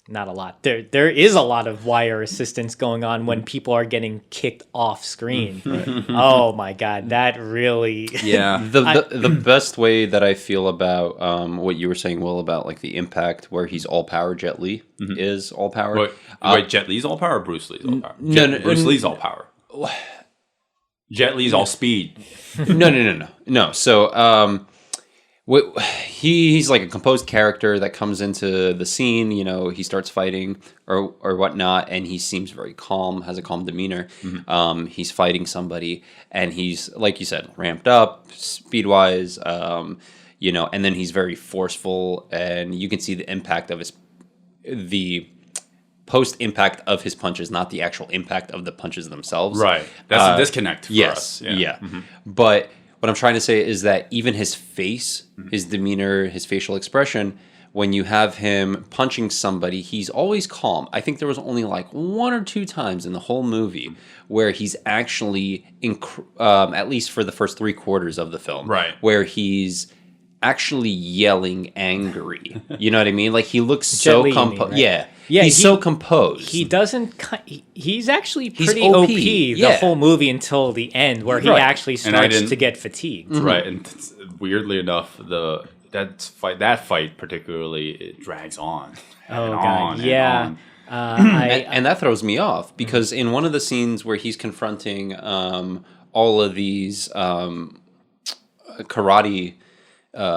[SPEAKER 3] Not a lot. There is a lot of wire assistance going on when people are getting kicked off screen. Oh my god, that really.
[SPEAKER 5] Yeah.
[SPEAKER 6] The best way that I feel about what you were saying, Will, about like the impact where he's all power. Jet Li is all power.
[SPEAKER 5] Wait, Jet Li's all power or Bruce Lee's all power? Bruce Lee's all power. Jet Li's all speed.
[SPEAKER 6] No. So he's like a composed character that comes into the scene. You know, he starts fighting or whatnot, and he seems very calm, has a calm demeanor. He's fighting somebody, and he's, like you said, ramped up speed wise. You know, and then he's very forceful, and you can see the impact of the post impact of his punches, not the actual impact of the punches themselves.
[SPEAKER 5] Right. That's a disconnect for us.
[SPEAKER 6] Yeah. But what I'm trying to say is that even his face, his demeanor, his facial expression, when you have him punching somebody, he's always calm. I think there was only like 1 or 2 times in the whole movie where he's actually, at least for the first 3/4 of the film,
[SPEAKER 5] right,
[SPEAKER 6] where he's actually yelling angry. You know what I mean? Like he looks so composed. Right? Yeah, he's so composed.
[SPEAKER 3] He doesn't. He's actually pretty OP the whole movie until the end, where he actually starts to get fatigued.
[SPEAKER 5] Right, and weirdly enough, that fight particularly, it drags on.
[SPEAKER 6] And that throws me off because in one of the scenes where he's confronting all of these karate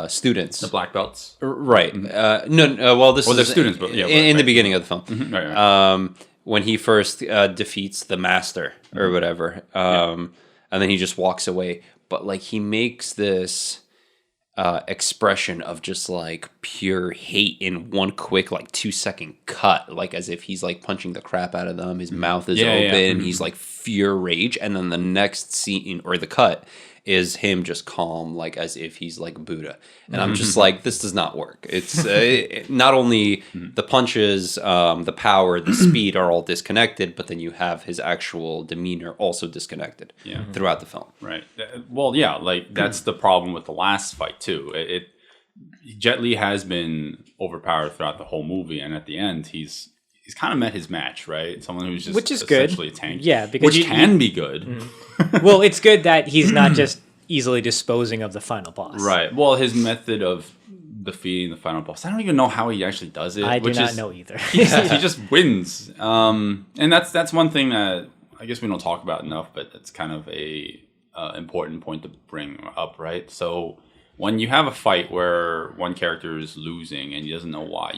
[SPEAKER 6] students,
[SPEAKER 5] the black belts,
[SPEAKER 6] right? Well, this is
[SPEAKER 5] they're students, but
[SPEAKER 6] in the beginning of the film,
[SPEAKER 5] right.
[SPEAKER 6] When he first defeats the master or whatever, and then he just walks away. But like he makes this expression of just like pure hate in one quick like 2-second cut, like as if he's like punching the crap out of them. His mouth is open. He's like pure rage, and then the next scene or the cut is him just calm, like as if he's like Buddha. And I'm just like, this does not work. It's not only the punches, the power, the speed are all disconnected, but then you have his actual demeanor also disconnected throughout the film.
[SPEAKER 5] Right. Well, yeah, like that's the problem with the last fight too. Jet Li has been overpowered throughout the whole movie, and at the end, he's kind of met his match, right? Someone who's just essentially a tank.
[SPEAKER 3] Yeah, because
[SPEAKER 5] which can be good.
[SPEAKER 3] Well, it's good that he's not just easily disposing of the final boss.
[SPEAKER 5] Right. Well, his method of defeating the final boss, I don't even know how he actually does it.
[SPEAKER 3] I do not know either.
[SPEAKER 5] He just wins. And that's one thing that I guess we don't talk about enough, but it's kind of a important point to bring up, right? So when you have a fight where one character is losing and he doesn't know why,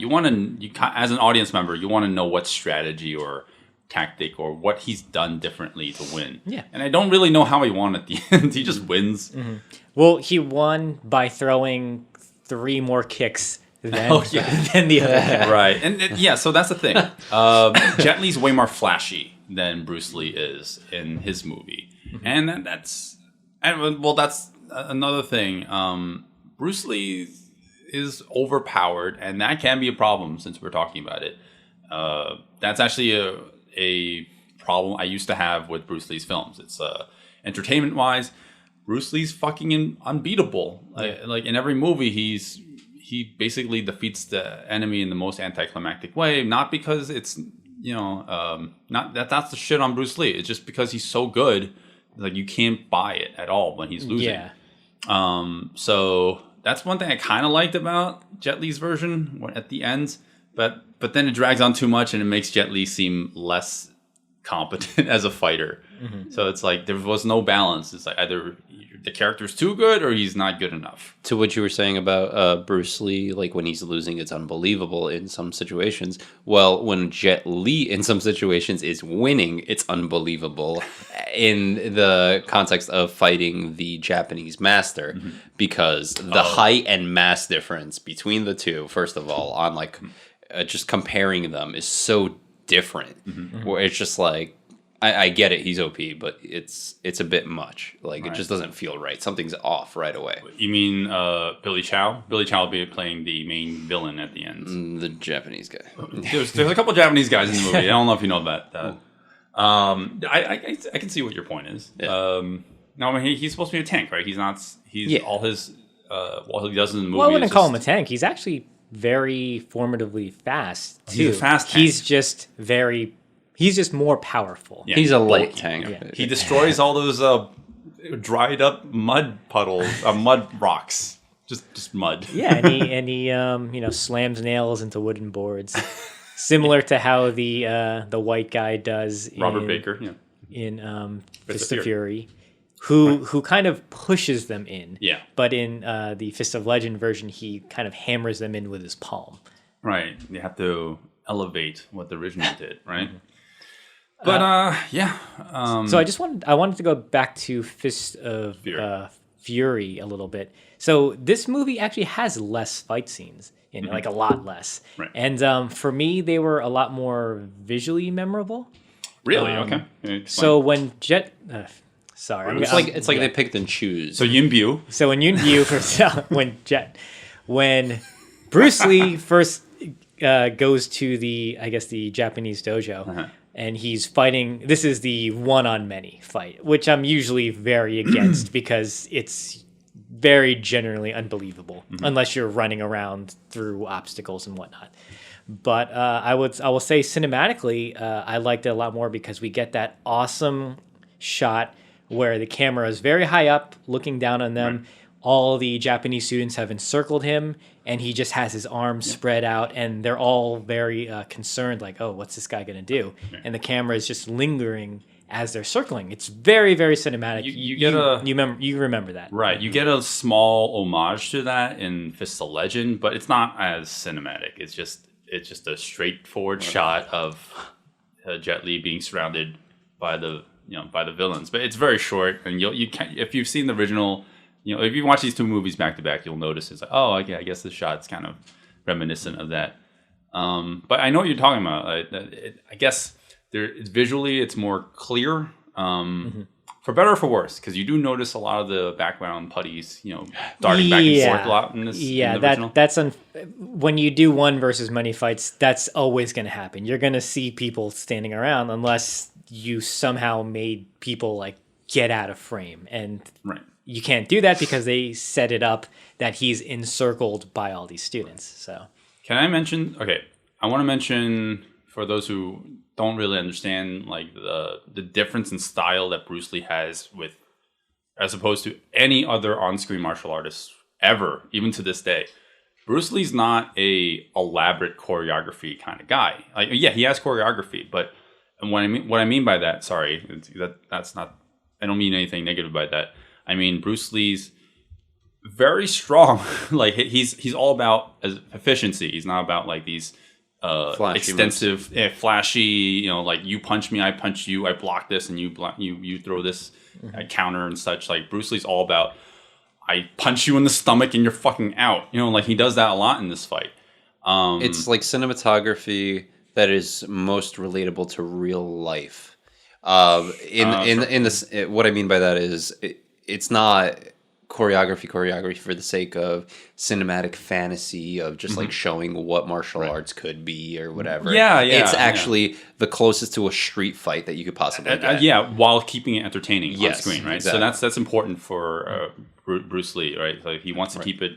[SPEAKER 5] as an audience member, you want to know what strategy or tactic or what he's done differently to win.
[SPEAKER 3] Yeah.
[SPEAKER 5] And I don't really know how he won at the end. He just wins.
[SPEAKER 3] Well, he won by throwing 3 more kicks than the other guy.
[SPEAKER 5] Right. And so that's the thing. Jet Li's way more flashy than Bruce Lee is in his movie. And that's another thing. Bruce Lee is overpowered, and that can be a problem since we're talking about it. That's actually a problem I used to have with Bruce Lee's films. It's entertainment-wise, Bruce Lee's fucking unbeatable. Like in every movie, he basically defeats the enemy in the most anticlimactic way. Not because it's that's the shit on Bruce Lee. It's just because he's so good. Like you can't buy it at all when he's losing.
[SPEAKER 3] Yeah.
[SPEAKER 5] So that's one thing I kind of liked about Jet Li's version at the end, but then it drags on too much and it makes Jet Li seem less competent as a fighter. So it's like there was no balance. It's like either the character's too good or he's not good enough.
[SPEAKER 6] To what you were saying about Bruce Lee, like when he's losing, it's unbelievable in some situations. Well, when Jet Li in some situations is winning, it's unbelievable in the context of fighting the Japanese master, because the height and mass difference between the two, first of all, on like just comparing them is so different. Where it's just like, I get it, he's OP, but it's a bit much. Like it just doesn't feel right. Something's off right away.
[SPEAKER 5] You mean Billy Chow? Billy Chow will be playing the main villain at the end.
[SPEAKER 6] The Japanese guy.
[SPEAKER 5] There's a couple Japanese guys in the movie. I don't know if you know about that. I can see what your point is.
[SPEAKER 6] Yeah.
[SPEAKER 5] No, I mean, he's supposed to be a tank, right? He's not. He's all his. What he does in the movie.
[SPEAKER 3] Well, I wouldn't call him a tank. He's actually very formatively fast too.
[SPEAKER 5] He's a fast tank.
[SPEAKER 3] He's just more powerful.
[SPEAKER 5] Yeah,
[SPEAKER 6] he's a light
[SPEAKER 5] bulky.
[SPEAKER 6] tank.
[SPEAKER 3] Yeah.
[SPEAKER 5] He destroys all those dried up mud puddles, mud rocks, just mud.
[SPEAKER 3] Yeah, and he slams nails into wooden boards, similar to how the white guy does
[SPEAKER 5] Robert Baker, yeah,
[SPEAKER 3] in Fist of Fury, who kind of pushes them in.
[SPEAKER 5] Yeah,
[SPEAKER 3] but in the Fist of Legend version, he kind of hammers them in with his palm.
[SPEAKER 5] Right, you have to elevate what the original did, right? But
[SPEAKER 3] So I wanted to go back to Fist of Fury a little bit. So this movie actually has less fight scenes in it, like a lot less.
[SPEAKER 5] Right.
[SPEAKER 3] And for me, they were a lot more visually memorable.
[SPEAKER 5] Really? Okay.
[SPEAKER 3] So when Jet, sorry,
[SPEAKER 6] It's like they picked and choose.
[SPEAKER 5] So Yin Bu.
[SPEAKER 3] So when when Bruce Lee first goes to the Japanese dojo. And he's fighting. This is the one-on-many fight, which I'm usually very against because it's very generally unbelievable unless you're running around through obstacles and whatnot. But I will say cinematically, I liked it a lot more because we get that awesome shot where the camera is very high up, looking down on them. Right. All the Japanese students have encircled him, and he just has his arms spread out, and they're all very concerned, like, oh, what's this guy going to do? Yeah. And the camera is just lingering as they're circling. It's very, very cinematic. You remember that.
[SPEAKER 5] Right. You get a small homage to that in Fist of Legend, but it's not as cinematic. It's just a straightforward shot of Jet Li being surrounded by the villains. But it's very short, and you can, if you've seen the original. If you watch these two movies back to back, you'll notice it's like, oh, okay, I guess this shot's kind of reminiscent of that. But I know what you're talking about. I guess visually it's more clear, for better or for worse, because you do notice a lot of the background putties, darting back and forth a lot in this.
[SPEAKER 3] Yeah,
[SPEAKER 5] in the original.
[SPEAKER 3] that's when you do one versus many fights, that's always going to happen. You're going to see people standing around unless you somehow made people like get out of frame, and
[SPEAKER 5] right.
[SPEAKER 3] You can't do that because they set it up that he's encircled by all these students. So,
[SPEAKER 5] can I mention? Okay, I want to mention for those who don't really understand, like the difference in style that Bruce Lee has with, as opposed to any other on-screen martial artist ever, even to this day. Bruce Lee's not a elaborate choreography kind of guy. Like, yeah, he has choreography, but what I mean by that, sorry, that's not. I don't mean anything negative by that. I mean, Bruce Lee's very strong. Like he's all about efficiency. He's not about like these extensive, flashy. Like you punch me, I punch you, I block this, and you throw this counter and such. Like Bruce Lee's all about I punch you in the stomach and you're fucking out. Like he does that a lot in this fight.
[SPEAKER 6] It's like cinematography that is most relatable to real life. In this, what I mean by that is. It's not choreography for the sake of cinematic fantasy of just like showing what martial arts could be or whatever.
[SPEAKER 5] Yeah.
[SPEAKER 6] It's actually the closest to a street fight that you could possibly get.
[SPEAKER 5] While keeping it entertaining on screen, right?
[SPEAKER 6] Exactly.
[SPEAKER 5] So that's important for Bruce Lee, right? So he wants to keep it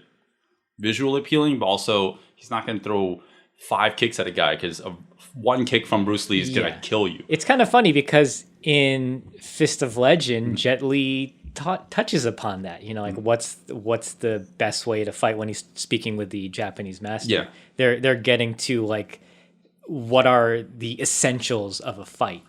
[SPEAKER 5] visually appealing, but also he's not going to throw 5 kicks at a guy because one kick from Bruce Lee is going to kill you.
[SPEAKER 3] It's kind of funny because in Fist of Legend, Jet Li touches upon that, like what's the best way to fight when he's speaking with the Japanese master.
[SPEAKER 5] Yeah,
[SPEAKER 3] they're getting to like what are the essentials of a fight,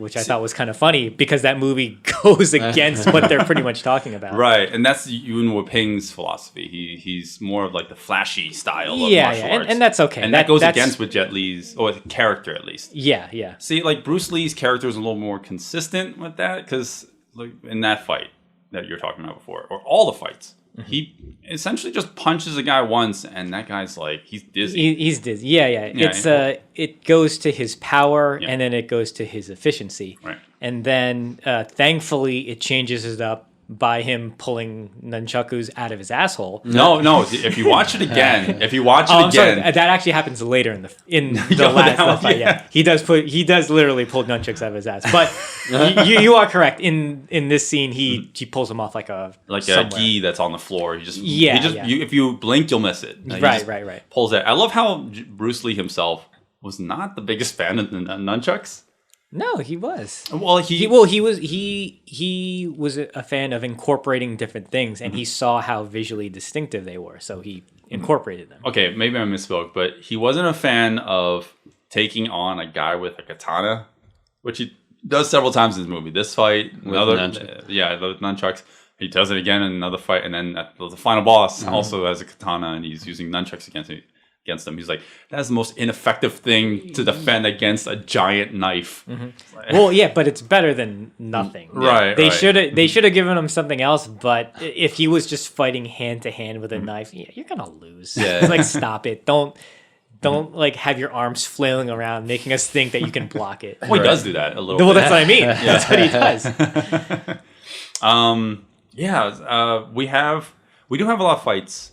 [SPEAKER 3] which I thought was kind of funny because that movie goes against what they're pretty much talking about.
[SPEAKER 5] Right, and that's Yuen Woo-ping's philosophy. He's more of like the flashy style of martial arts.
[SPEAKER 3] And that's okay.
[SPEAKER 5] And that goes against with Jet Li's, or character at least.
[SPEAKER 3] Yeah.
[SPEAKER 5] See, like Bruce Lee's character is a little more consistent with that, because like in that fight that you're talking about before, or all the fights, he essentially just punches a guy once, and that guy's like, he's dizzy.
[SPEAKER 3] He's dizzy. Yeah. It's it goes to his power, and then it goes to his efficiency.
[SPEAKER 5] Right.
[SPEAKER 3] And then thankfully it changes it up by him pulling nunchakus out of his asshole.
[SPEAKER 5] No. If you watch it again,
[SPEAKER 3] I'm sorry, that actually happens later in the last fight. Yeah, he does literally pull nunchucks out of his ass. But you are correct. In this scene, he pulls him off like a
[SPEAKER 5] gi that's on the floor. He just
[SPEAKER 3] Yeah.
[SPEAKER 5] if you blink, you'll miss it.
[SPEAKER 3] Right.
[SPEAKER 5] Pulls that. I love how Bruce Lee himself was not the biggest fan of the nunchucks.
[SPEAKER 3] No, he was.
[SPEAKER 5] Well, he
[SPEAKER 3] was a fan of incorporating different things, and he saw how visually distinctive they were, so he incorporated them.
[SPEAKER 5] Okay, maybe I misspoke, but he wasn't a fan of taking on a guy with a katana, which he does several times in this movie. This fight, the nunchucks. He does it again in another fight, and then the final boss also has a katana, and he's using nunchucks against them. He's like, that's the most ineffective thing to defend against a giant knife.
[SPEAKER 3] Well, yeah, but it's better than nothing.
[SPEAKER 5] Right.
[SPEAKER 3] They should have given him something else, but if he was just fighting hand to hand with a knife, you're gonna lose. It's like, stop it. Don't like have your arms flailing around, making us think that you can block it.
[SPEAKER 5] Well, he does do that a little bit.
[SPEAKER 3] Well, that's what I mean. That's what he does.
[SPEAKER 5] We do have a lot of fights.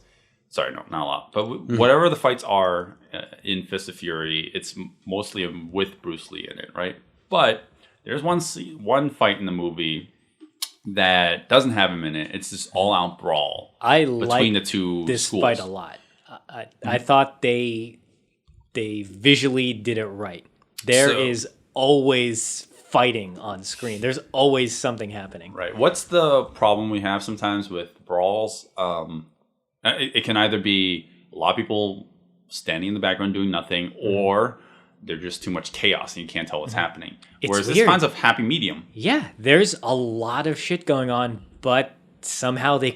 [SPEAKER 5] Sorry, no, not a lot. But whatever the fights are in Fist of Fury, it's mostly with Bruce Lee in it, right? But there's one fight in the movie that doesn't have him in it. It's this all-out brawl between the two
[SPEAKER 3] this
[SPEAKER 5] schools.
[SPEAKER 3] Fight a lot. I thought they visually did it right. There is always fighting on screen. There's always something happening.
[SPEAKER 5] Right. What's the problem we have sometimes with brawls? It can either be a lot of people standing in the background doing nothing, or there's just too much chaos and you can't tell what's happening. Whereas this finds a happy medium.
[SPEAKER 3] Yeah, there's a lot of shit going on, but somehow they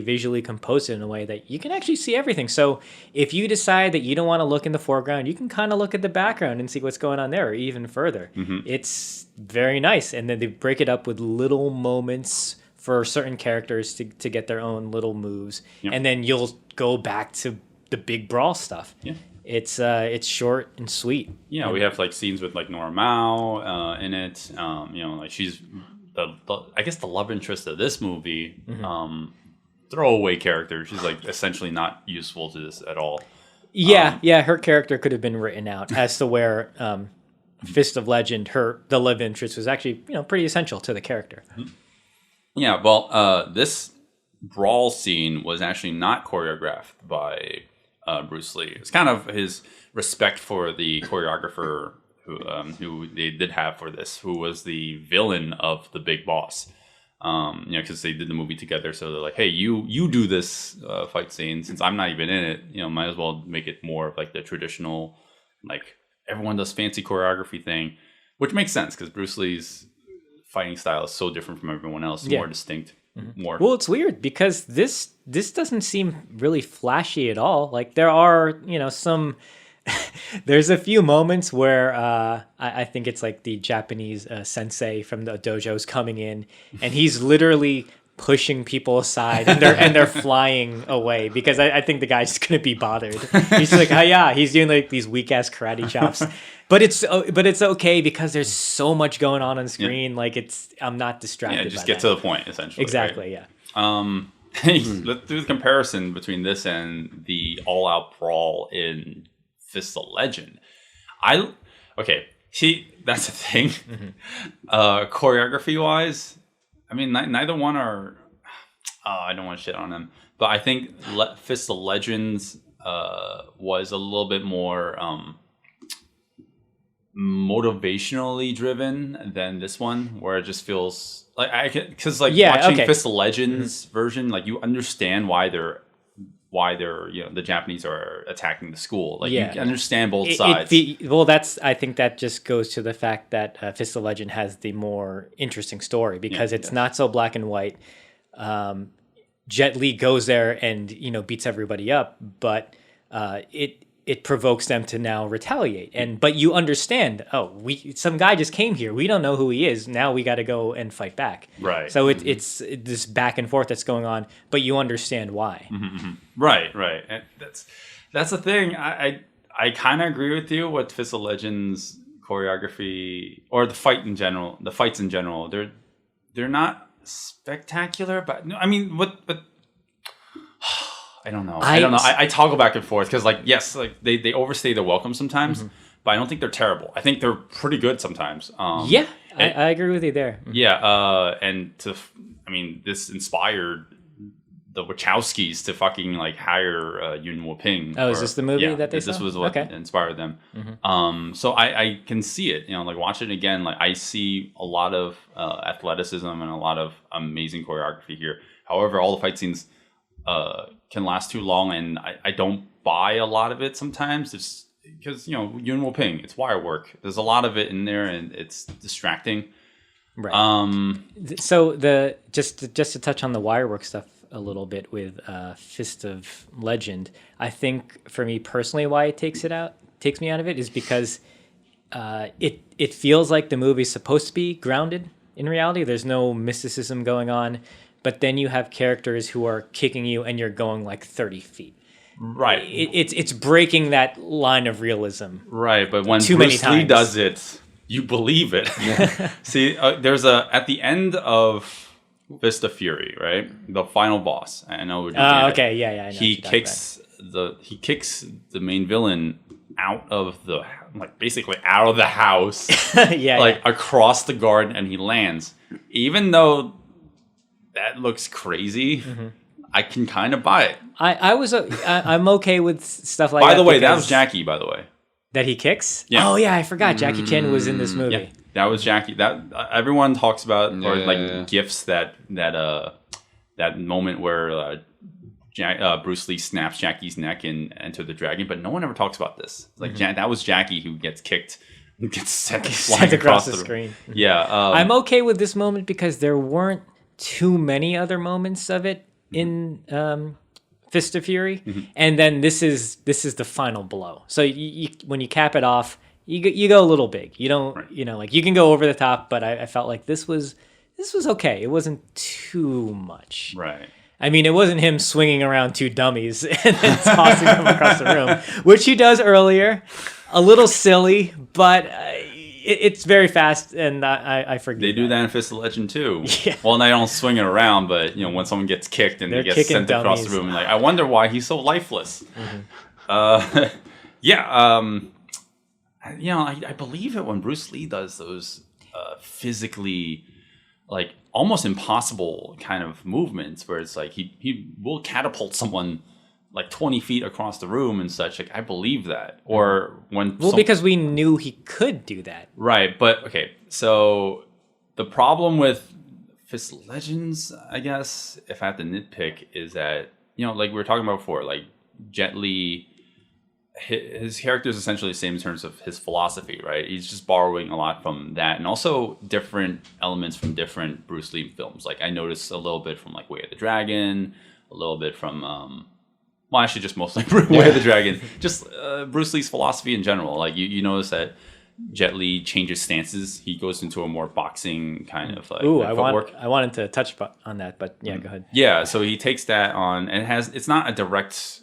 [SPEAKER 3] visually compose it in a way that you can actually see everything. So if you decide that you don't want to look in the foreground, you can kind of look at the background and see what's going on there, or even further. It's very nice. And then they break it up with little moments for certain characters to get their own little moves, and then you'll go back to the big brawl stuff. Yeah, it's short and sweet.
[SPEAKER 5] Yeah, we have like scenes with like Nora Mao in it. Like she's I guess the love interest of this movie. Throwaway character. She's like essentially not useful to this at all.
[SPEAKER 3] Yeah, her character could have been written out as to where Fist of Legend, the love interest was actually pretty essential to the character.
[SPEAKER 5] Yeah, well, this brawl scene was actually not choreographed by Bruce Lee. It's kind of his respect for the choreographer who they did have for this, who was the villain of the Big Boss. Because they did the movie together, so they're like, hey, you do this fight scene, since I'm not even in it. Might as well make it more of like the traditional, like everyone does fancy choreography thing, which makes sense because Bruce Lee's fighting style is so different from everyone else, more distinct. More.
[SPEAKER 3] Well, it's weird because this doesn't seem really flashy at all. Like there are, some. There's a few moments where I think it's like the Japanese sensei from the dojo's coming in, and he's literally pushing people aside, and they're flying away because I think the guy's gonna be bothered. He's like, oh yeah, he's doing like these weak ass karate chops, but it's okay because there's so much going on screen. Yeah. Like I'm not distracted.
[SPEAKER 5] Yeah, just get to the point essentially.
[SPEAKER 3] Exactly.
[SPEAKER 5] Right? Yeah. Let's do the comparison between this and the all-out brawl in Fist of Legend. That's the thing. Choreography wise, I mean, neither one are. I don't want to shit on them, but I think Fist of Legends was a little bit more motivationally driven than this one, where it just feels like watching Fist of Legends version, like you understand why they're why they're the Japanese are attacking the school. Like
[SPEAKER 3] Yeah.
[SPEAKER 5] you can understand both sides.
[SPEAKER 3] I think that just goes to the fact that Fist of Legend has the more interesting story because it's not so black and white. Jet Li goes there and beats everybody up, but it provokes them to now retaliate. But you understand, some guy just came here. We don't know who he is. Now we got to go and fight back.
[SPEAKER 5] Right.
[SPEAKER 3] So it's this back and forth that's going on, but you understand why.
[SPEAKER 5] Right. And that's the thing. I kind of agree with you with Fist of Legends choreography or the fights in general. They're not spectacular, but I mean, what I don't know. I toggle back and forth because, yes, they overstay their welcome sometimes, but I don't think they're terrible. I think they're pretty good sometimes.
[SPEAKER 3] I agree with you there.
[SPEAKER 5] Yeah, this inspired the Wachowskis to fucking hire Yuen Woo-ping.
[SPEAKER 3] Oh, is this the movie that they saw?
[SPEAKER 5] This was what inspired them. So I can see it. Watching it again, I see a lot of athleticism and a lot of amazing choreography here. However, all the fight scenes can last too long, and I don't buy a lot of it sometimes. It's because Yuen Woo-ping, it's wire work. There's a lot of it in there, and it's distracting.
[SPEAKER 3] Right. So just to touch on the wire work stuff a little bit with Fist of Legend, I think for me personally, why it takes me out of it is because it feels like the movie's supposed to be grounded in reality. There's no mysticism going on. But then you have characters who are kicking you and you're going 30 feet.
[SPEAKER 5] Right.
[SPEAKER 3] It's breaking that line of realism.
[SPEAKER 5] Right, but when Bruce Lee does it, you believe it. Yeah. See, there's at the end of Fist of Fury, right? The final boss. I know we're doing
[SPEAKER 3] okay, yeah, I know.
[SPEAKER 5] He kicks the main villain out of the basically out of the house. Across the garden, and he lands. Even though that looks crazy, I can kind of buy it.
[SPEAKER 3] I'm okay with stuff like that.
[SPEAKER 5] By the way, that was Jackie, by the way.
[SPEAKER 3] That he kicks?
[SPEAKER 5] Yeah.
[SPEAKER 3] Oh, yeah, I forgot. Jackie Chan was in this movie.
[SPEAKER 5] Yeah, that was Jackie. That everyone talks about, gifs that moment where Bruce Lee snaps Jackie's neck in Enter the Dragon, but no one ever talks about this. That was Jackie who gets kicked, gets sent
[SPEAKER 3] across the screen.
[SPEAKER 5] Yeah.
[SPEAKER 3] I'm okay with this moment because there weren't too many other moments of it in Fist of Fury, and then this is the final blow. So you when you cap it off, you go a little big. You don't you can go over the top, but I felt like this was okay. It wasn't too much.
[SPEAKER 5] Right.
[SPEAKER 3] I mean, it wasn't him swinging around two dummies and then tossing them across the room, which he does earlier. A little silly, but it's very fast, and I forget.
[SPEAKER 5] They do that in Fist of Legend too.
[SPEAKER 3] Yeah.
[SPEAKER 5] Well, they don't swing it around, but when someone gets kicked and they get sent across the room, I wonder why he's so lifeless. I believe it when Bruce Lee does those physically, almost impossible kind of movements, where it's he will catapult someone 20 feet across the room and such. I believe that. Or when
[SPEAKER 3] because we knew he could do that.
[SPEAKER 5] Right, but okay. So the problem with Fist of Legends, I guess, if I have to nitpick, is that we were talking about before, Jet Li, his character is essentially the same in terms of his philosophy, right? He's just borrowing a lot from that, and also different elements from different Bruce Lee films. I noticed a little bit from Way of the Dragon, a little bit from well, actually, just mostly Way of the Dragon. Just Bruce Lee's philosophy in general. You notice that Jet Li changes stances. He goes into a more boxing kind of footwork.
[SPEAKER 3] I wanted to touch on that, but yeah, go ahead.
[SPEAKER 5] Yeah, so he takes that on, and it's not a direct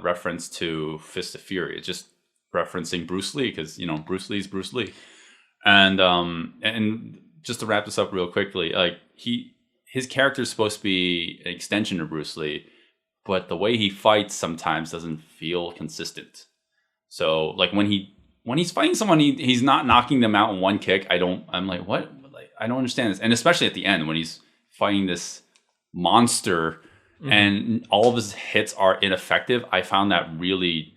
[SPEAKER 5] reference to Fist of Fury. It's just referencing Bruce Lee because Bruce Lee's Bruce Lee, and just to wrap this up real quickly, his character is supposed to be an extension of Bruce Lee. But the way he fights sometimes doesn't feel consistent. So when he's fighting someone, he's not knocking them out in one kick. I'm like, what? I don't understand this. And especially at the end when he's fighting this monster and all of his hits are ineffective, I found that really,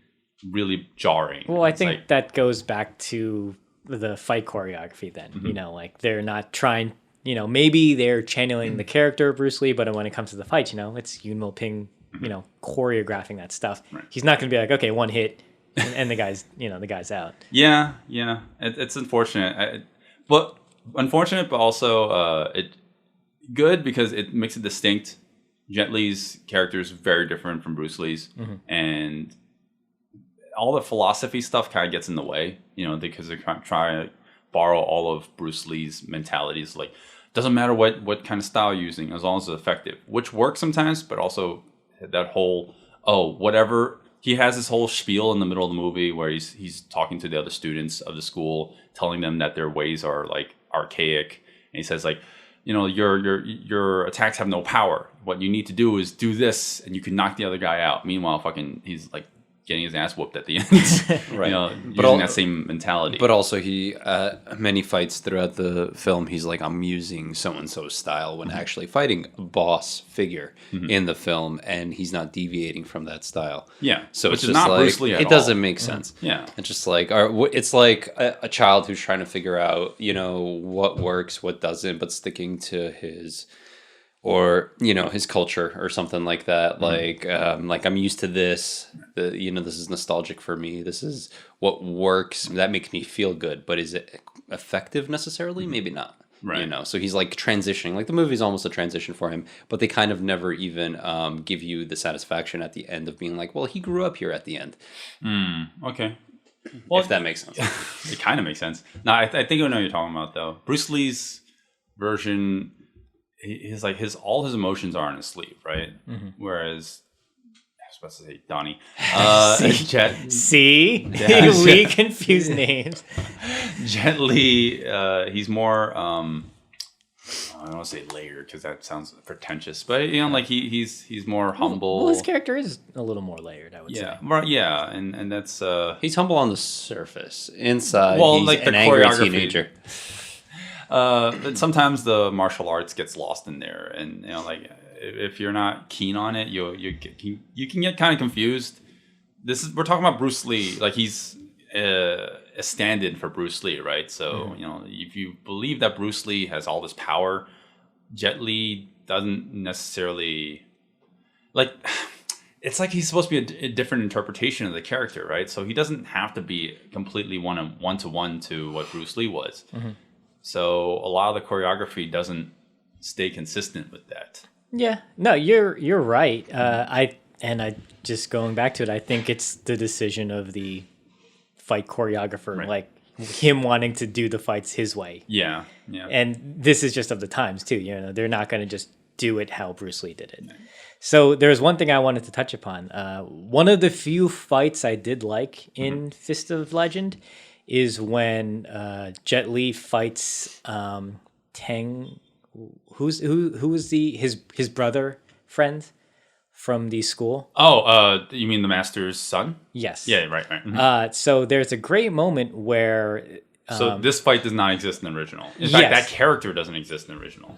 [SPEAKER 5] really jarring.
[SPEAKER 3] Well, I think that goes back to the fight choreography then. They're not trying, maybe they're channeling the character of Bruce Lee, but when it comes to the fight, it's Yuen Woo-ping choreographing that stuff. Right. He's not going to be like, okay, one hit, and the guy's out.
[SPEAKER 5] Yeah. It's unfortunate, but also good because it makes it distinct. Jet Li's character is very different from Bruce Lee's, and all the philosophy stuff kind of gets in the way, because they're trying to borrow all of Bruce Lee's mentalities. Like, doesn't matter what kind of style you're using, as long as it's effective, which works sometimes, but also that whole, whatever. He has this whole spiel in the middle of the movie where he's talking to the other students of the school, telling them that their ways are like archaic. And he says like, your attacks have no power. What you need to do is do this and you can knock the other guy out. Meanwhile, he's like getting his ass whooped at the end. Right. Using that same mentality.
[SPEAKER 6] But also he, many fights throughout the film, he's like, I'm using so-and-so style when actually fighting a boss figure in the film, and he's not deviating from that style.
[SPEAKER 5] Yeah.
[SPEAKER 6] So
[SPEAKER 5] Which
[SPEAKER 6] it's
[SPEAKER 5] is
[SPEAKER 6] just
[SPEAKER 5] not
[SPEAKER 6] like,
[SPEAKER 5] Bruce Lee at
[SPEAKER 6] it doesn't make sense.
[SPEAKER 5] Yeah.
[SPEAKER 6] It's just like, it's like a child who's trying to figure out, what works, what doesn't, but sticking to his... or his culture or something like that. Like I'm used to this. This is nostalgic for me. This is what works. That makes me feel good. But is it effective necessarily? Maybe not. Right. So he's like transitioning. Like the movie's almost a transition for him. But they kind of never even give you the satisfaction at the end of being like, well, he grew up here at the end.
[SPEAKER 5] Okay. Well,
[SPEAKER 6] if that makes sense.
[SPEAKER 5] It kind of makes sense. No, I think I know what you're talking about though. Bruce Lee's version. All his emotions are on his sleeve, right? Whereas I was supposed to say Donnie. Jet.
[SPEAKER 3] See, we confuse names.
[SPEAKER 5] Jet Li, he's more. I don't want to say layered because that sounds pretentious, but he's more humble.
[SPEAKER 3] Well, his character is a little more layered, I would say.
[SPEAKER 5] Yeah, and that's
[SPEAKER 6] he's humble on the surface. Inside, he's
[SPEAKER 5] like
[SPEAKER 6] an angry teenager.
[SPEAKER 5] But sometimes the martial arts gets lost in there, and if you're not keen on it, you can get kind of confused. We're talking about Bruce Lee, like he's a stand-in for Bruce Lee, right? So if you believe that Bruce Lee has all this power, Jet Li doesn't necessarily like. It's like he's supposed to be a different interpretation of the character, right? So he doesn't have to be completely one-to-one to what Bruce Lee was. So a lot of the choreography doesn't stay consistent with that. Yeah,
[SPEAKER 3] no, you're right. I just going back to it, I think it's the decision of the fight choreographer, like him wanting to do the fights his way.
[SPEAKER 5] Yeah.
[SPEAKER 3] And this is just of the times too. They're not going to just do it how Bruce Lee did it. So there's one thing I wanted to touch upon. One of the few fights I did like in Fist of Legend is when Jet Li fights Tang, who was his brother friend from the school.
[SPEAKER 5] Oh, you mean the master's son?
[SPEAKER 3] Yes.
[SPEAKER 5] Yeah, right.
[SPEAKER 3] So there's a great moment where.
[SPEAKER 5] So this fight does not exist in the original. In fact, that character doesn't exist in the original.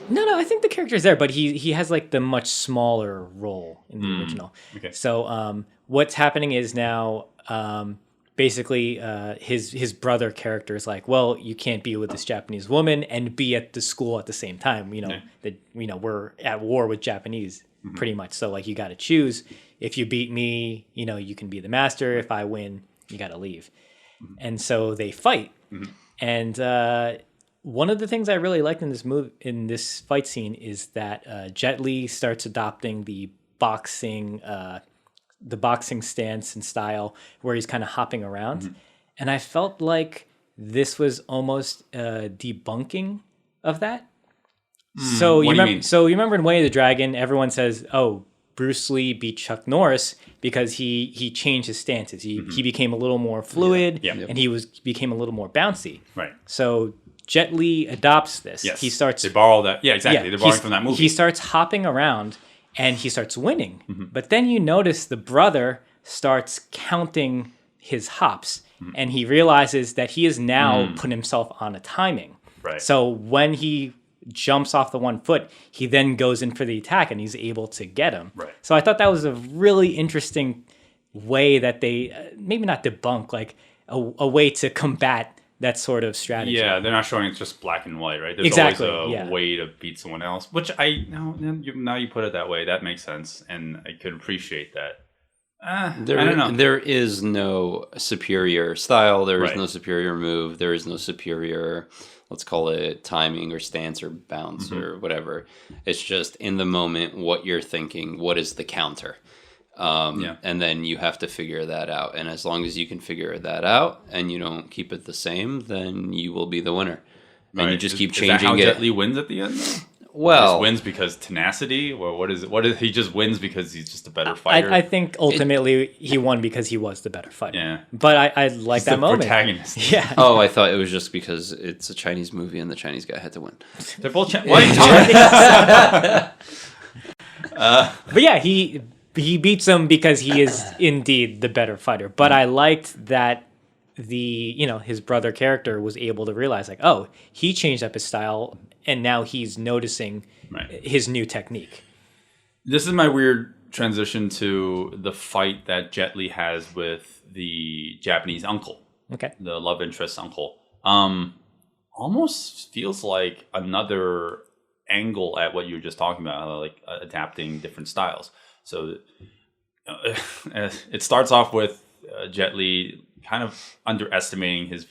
[SPEAKER 3] No, I think the character is there, but he has like the much smaller role in the original.
[SPEAKER 5] Okay.
[SPEAKER 3] So what's happening is now. Basically, his brother character is like, well, you can't be with this Japanese woman and be at the school at the same time. We're at war with Japanese, pretty much. So like, you got to choose. If you beat me, you can be the master. If I win, you got to leave. And so they fight. And one of the things I really liked in this fight scene is that Jet Li starts adopting the boxing stance and style where he's kind of hopping around. And I felt like this was almost a debunking of that. So you remember in Way of the Dragon, everyone says, oh, Bruce Lee beat Chuck Norris because he changed his stances. He became a little more fluid and he became a little more bouncy.
[SPEAKER 5] Right.
[SPEAKER 3] So Jet Li adopts this.
[SPEAKER 5] Yes.
[SPEAKER 3] He starts.
[SPEAKER 5] They borrow that. Yeah, exactly. They're borrowing from that movie.
[SPEAKER 3] He starts hopping around. And he starts winning. But then you notice the brother starts counting his hops. And he realizes that he has now put himself on a timing.
[SPEAKER 5] Right.
[SPEAKER 3] So when he jumps off the 1 foot, he then goes in for the attack and he's able to get him.
[SPEAKER 5] Right.
[SPEAKER 3] So I thought that was a really interesting way that they, maybe not debunk, like a way to combat that sort of strategy.
[SPEAKER 5] Yeah, they're not showing it's just black and white, right? There's
[SPEAKER 3] Exactly,
[SPEAKER 5] always a
[SPEAKER 3] yeah.
[SPEAKER 5] way to beat someone else, which now you put it that way, that makes sense, and I could appreciate that. I don't know.
[SPEAKER 6] There is no superior style. There is
[SPEAKER 5] Right.
[SPEAKER 6] no superior move. There is no superior, let's call it timing or stance or bounce or whatever. It's just in the moment what you're thinking. What is the counter? And then you have to figure that out. And as long as you can figure that out and you don't keep it the same, then you will be the winner. And you
[SPEAKER 5] Right.
[SPEAKER 6] just keep
[SPEAKER 5] Is that
[SPEAKER 6] changing
[SPEAKER 5] how
[SPEAKER 6] it.
[SPEAKER 5] Jet Li wins at the end? Though?
[SPEAKER 6] Well,
[SPEAKER 5] Just wins because tenacity, or what is it? What is he just wins because he's just a better fighter?
[SPEAKER 3] I think ultimately he won because he was the better fighter.
[SPEAKER 5] Yeah.
[SPEAKER 3] But I like
[SPEAKER 5] He's
[SPEAKER 3] that
[SPEAKER 5] the
[SPEAKER 3] moment.
[SPEAKER 5] protagonist.
[SPEAKER 3] Yeah.
[SPEAKER 6] oh, I thought it was just because it's a Chinese movie and the Chinese guy had to win.
[SPEAKER 5] They're both. What are you talking
[SPEAKER 3] But yeah, he beats him because he is indeed the better fighter. But I liked that his brother character was able to realize like, oh, he changed up his style and now he's noticing
[SPEAKER 5] Right.
[SPEAKER 3] his new technique.
[SPEAKER 5] This is my weird transition to the fight that Jet Li has with the Japanese uncle,
[SPEAKER 3] Okay.
[SPEAKER 5] the love interest uncle. Almost feels like another angle at what you were just talking about, like adapting different styles. So it starts off with Jet Li kind of underestimating his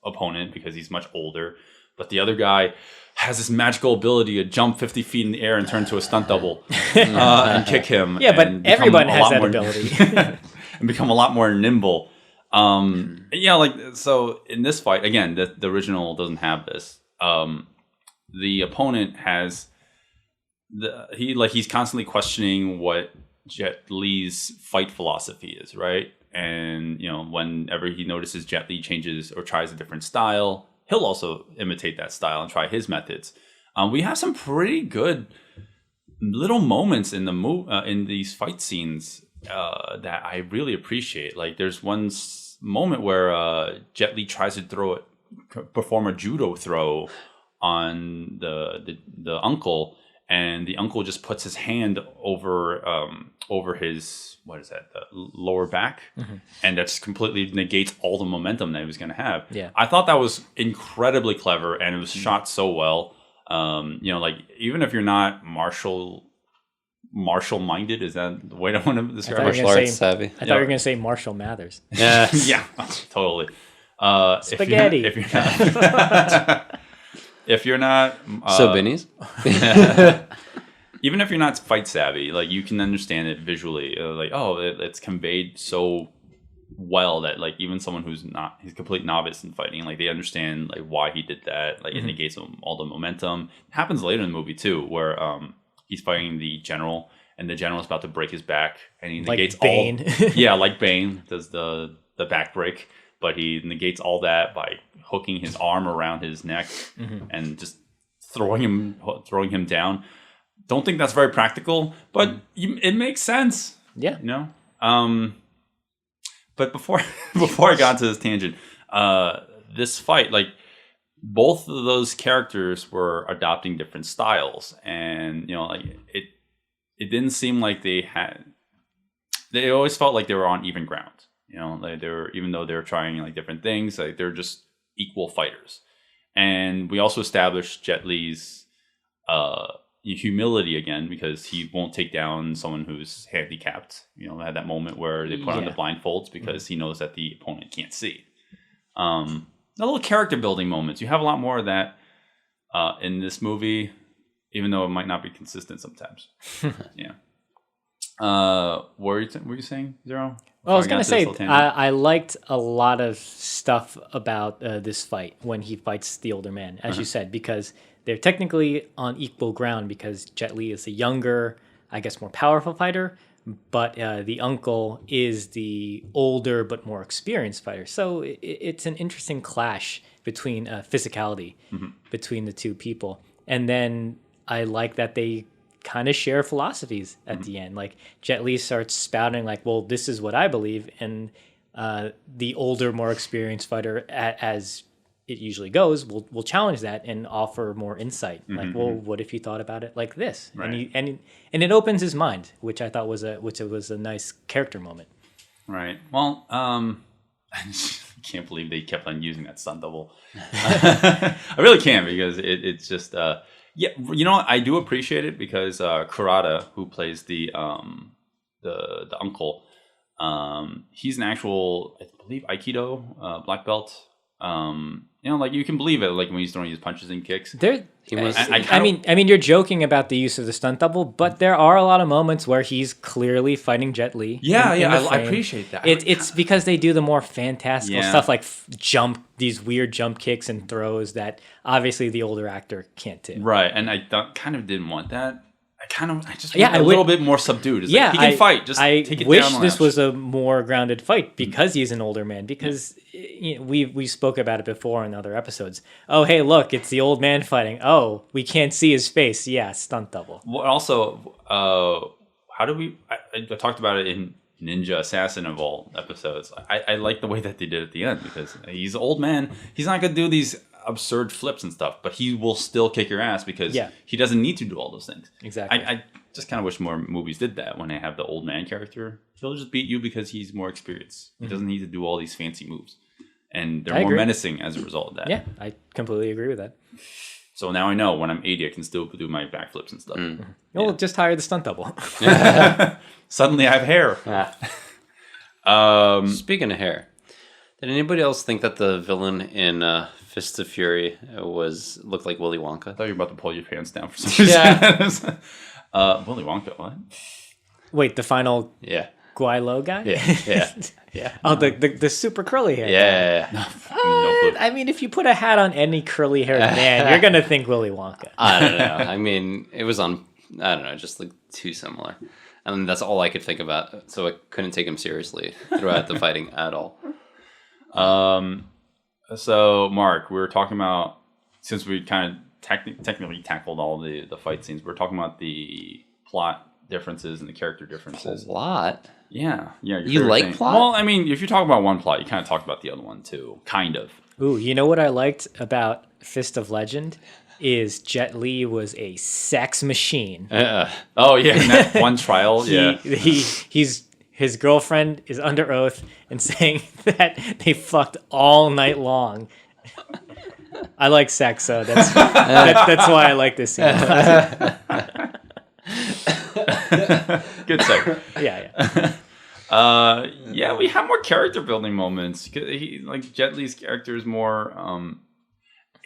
[SPEAKER 5] opponent because he's much older, but the other guy has this magical ability to jump 50 feet in the air and turn to a stunt double and kick him.
[SPEAKER 3] Yeah, but
[SPEAKER 5] and become
[SPEAKER 3] everyone
[SPEAKER 5] a
[SPEAKER 3] has
[SPEAKER 5] lot
[SPEAKER 3] that
[SPEAKER 5] more-
[SPEAKER 3] ability.
[SPEAKER 5] and become a lot more nimble. So in this fight, again, the original doesn't have this. The opponent has he's constantly questioning what Jet Li's fight philosophy is, right? And whenever he notices Jet Li changes or tries a different style, he'll also imitate that style and try his methods. We have some pretty good little moments in the in these fight scenes that I really appreciate. Like there's one moment where Jet Li tries to perform a judo throw on the uncle, and the uncle just puts his hand over his the lower back, and that's completely negates all the momentum that he was going to have.
[SPEAKER 3] Yeah.
[SPEAKER 5] I thought that was incredibly clever, and it was shot so well. Like even if you're not martial minded, is that the way I want to describe it?
[SPEAKER 6] Martial arts savvy.
[SPEAKER 3] I thought you were going to say Marshall Mathers.
[SPEAKER 6] Yeah.
[SPEAKER 5] Yeah, totally.
[SPEAKER 3] Spaghetti.
[SPEAKER 5] If you're not
[SPEAKER 6] So Benny's?
[SPEAKER 5] even if you're not fight savvy, like you can understand it visually. It's conveyed so well that like even someone he's a complete novice in fighting, like they understand like why he did that. Like it negates all the momentum. It happens later in the movie too, where he's fighting the general, and the general's about to break his back, and he
[SPEAKER 3] Like
[SPEAKER 5] negates
[SPEAKER 3] Bane.
[SPEAKER 5] like Bane does the back break, but he negates all that by hooking his arm around his neck and just throwing him down. Don't think that's very practical, but it makes sense.
[SPEAKER 3] Yeah.
[SPEAKER 5] But before I got to this tangent, this fight, like both of those characters were adopting different styles, and it didn't seem like they always felt like they were on even ground. Like even though they were trying like different things, like they're just equal fighters. And we also established Jet Li's humility again, because he won't take down someone who's handicapped. Had that moment where they put on the blindfolds because he knows that the opponent can't see. The little character building moments. You have a lot more of that in this movie, even though it might not be consistent sometimes. Yeah. What were you saying, Zero?
[SPEAKER 3] Well, I was going to say,
[SPEAKER 5] Tangent.
[SPEAKER 3] I liked a lot of stuff about this fight when he fights the older man, as you said, because they're technically on equal ground because Jet Li is the younger, I guess, more powerful fighter, but the uncle is the older but more experienced fighter. So it's an interesting clash between physicality between the two people. And then I like that they kind of share philosophies at the end. Like Jet Li starts spouting like, well, this is what I believe. And the older, more experienced fighter, as it usually goes, will challenge that and offer more insight. Like, well, what if you thought about it like this?
[SPEAKER 5] Right.
[SPEAKER 3] And it opens his mind, which I thought was a nice character moment.
[SPEAKER 5] Right. Well, can't believe they kept on using that stunt double. I really can't because it's just yeah. You know what? I do appreciate it because Kurata, who plays the uncle, he's an actual, I believe, Aikido black belt. You know, like you can believe it, like when he's throwing his punches and kicks.
[SPEAKER 3] I mean, you're joking about the use of the stunt double, but there are a lot of moments where he's clearly fighting Jet Li.
[SPEAKER 5] I appreciate that.
[SPEAKER 3] It's because they do the more fantastical stuff, like these weird jump kicks and throws that obviously the older actor can't do.
[SPEAKER 5] Right, and I kind of didn't want that. I just
[SPEAKER 3] a
[SPEAKER 5] little bit more subdued. It's like, he can fight. Just take it down. I wish this was a more grounded fight because he's an older man. Because you know, we spoke about it before in other episodes. Oh, hey, look, it's the old man fighting. Oh, we can't see his face. Yeah, stunt double. Well, also, how do we? I talked about it in Ninja Assassin of all episodes. I like the way that they did it at the end because he's an old man. He's not gonna do these absurd flips and stuff, but he will still kick your ass because he doesn't need to do all those things.
[SPEAKER 3] Exactly.
[SPEAKER 5] I just kind of wish more movies did that when they have the old man character. He'll just beat you because he's more experienced. He doesn't need to do all these fancy moves. And they're more menacing as a result of that.
[SPEAKER 3] Yeah, I completely agree with that.
[SPEAKER 5] So now I know when I'm 80, I can still do my backflips and stuff.
[SPEAKER 3] Well, just hire the stunt double.
[SPEAKER 5] Suddenly I have hair.
[SPEAKER 6] Speaking of hair, did anybody else think that the villain in Fist of Fury looked like Willy Wonka?
[SPEAKER 5] I thought you were about to pull your pants down for some reason. Yeah. Willy Wonka, what?
[SPEAKER 3] Wait, the final Guaylo guy?
[SPEAKER 6] Yeah.
[SPEAKER 3] Oh, the super curly hair.
[SPEAKER 6] Yeah.
[SPEAKER 5] No clue.
[SPEAKER 3] I mean, if you put a hat on any curly haired man, you're gonna think Willy Wonka.
[SPEAKER 6] I don't know. I mean, it was on. I don't know, just like too similar. And that's all I could think about. So I couldn't take him seriously throughout the fighting at all.
[SPEAKER 5] So, Mark, we were talking about, since we kind of technically tackled all the fight scenes, we're talking about the plot differences and the character differences.
[SPEAKER 6] Plot?
[SPEAKER 5] Yeah.
[SPEAKER 6] You like plot?
[SPEAKER 5] Well, I mean, if you talk about one plot, you kind of talked about the other one too. Kind of.
[SPEAKER 3] Ooh, you know what I liked about Fist of Legend? Is Jet Li was a sex machine.
[SPEAKER 5] Oh, yeah, in that one trial,
[SPEAKER 3] His girlfriend is under oath and saying that they fucked all night long. I like sex, so that's why I like this scene.
[SPEAKER 5] Good sex.
[SPEAKER 3] Yeah.
[SPEAKER 5] Yeah, we have more character building moments. Like Jet Li's character is more.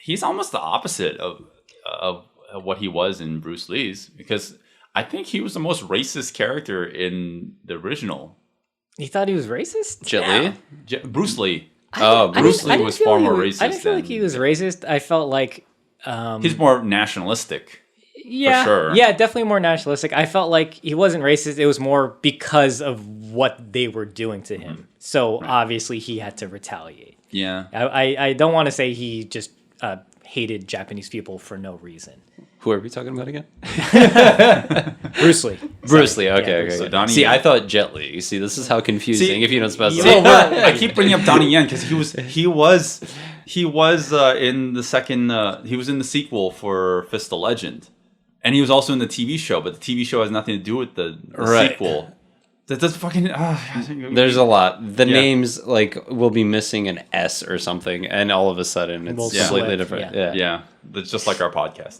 [SPEAKER 5] He's almost the opposite of what he was in Bruce Lee's, because I think he was the most racist character in the original.
[SPEAKER 3] You thought he was racist?
[SPEAKER 6] Jet Li?
[SPEAKER 5] Bruce Lee.
[SPEAKER 6] Bruce
[SPEAKER 5] Lee was far more racist.
[SPEAKER 3] I didn't feel like he was racist. I felt like
[SPEAKER 5] he's more nationalistic.
[SPEAKER 3] Yeah,
[SPEAKER 5] for sure.
[SPEAKER 3] Yeah, definitely more nationalistic. I felt like he wasn't racist. It was more because of what they were doing to him. So obviously he had to retaliate.
[SPEAKER 5] Yeah.
[SPEAKER 3] I don't want to say he just hated Japanese people for no reason.
[SPEAKER 6] Who are we talking about again?
[SPEAKER 3] Bruce Lee.
[SPEAKER 6] Bruce Lee. Okay.
[SPEAKER 5] Bruce Lee. Donnie
[SPEAKER 6] See,
[SPEAKER 5] Yen.
[SPEAKER 6] I thought Jet Li. You see, this is how confusing if you don't specify.
[SPEAKER 5] I keep bringing up Donnie Yen because he was in the second. He was in the sequel for Fist of Legend, and he was also in the TV show. But the TV show has nothing to do with the sequel. That does fucking.
[SPEAKER 6] There's a lot. The names will be missing an S or something, and all of a sudden it's completely different.
[SPEAKER 5] Yeah. That's just like our podcast.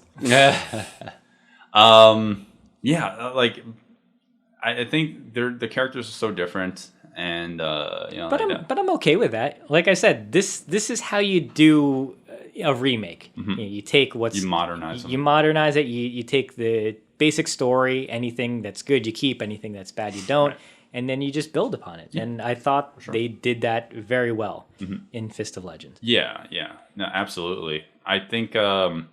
[SPEAKER 5] I think the characters are so different, and
[SPEAKER 3] But I'm okay with that. Like I said, this is how you do a remake. You take you
[SPEAKER 5] modernize them.
[SPEAKER 3] You modernize it. You take the basic story, anything that's good you keep, anything that's bad you don't, and then you just build upon it. And I thought they did that very well in Fist of Legend.
[SPEAKER 5] Yeah, no, absolutely. I think, and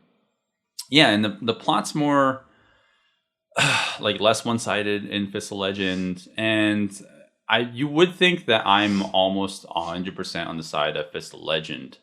[SPEAKER 5] the plot's more less one-sided in Fist of Legend, and you would think that I'm almost 100% on the side of Fist of Legend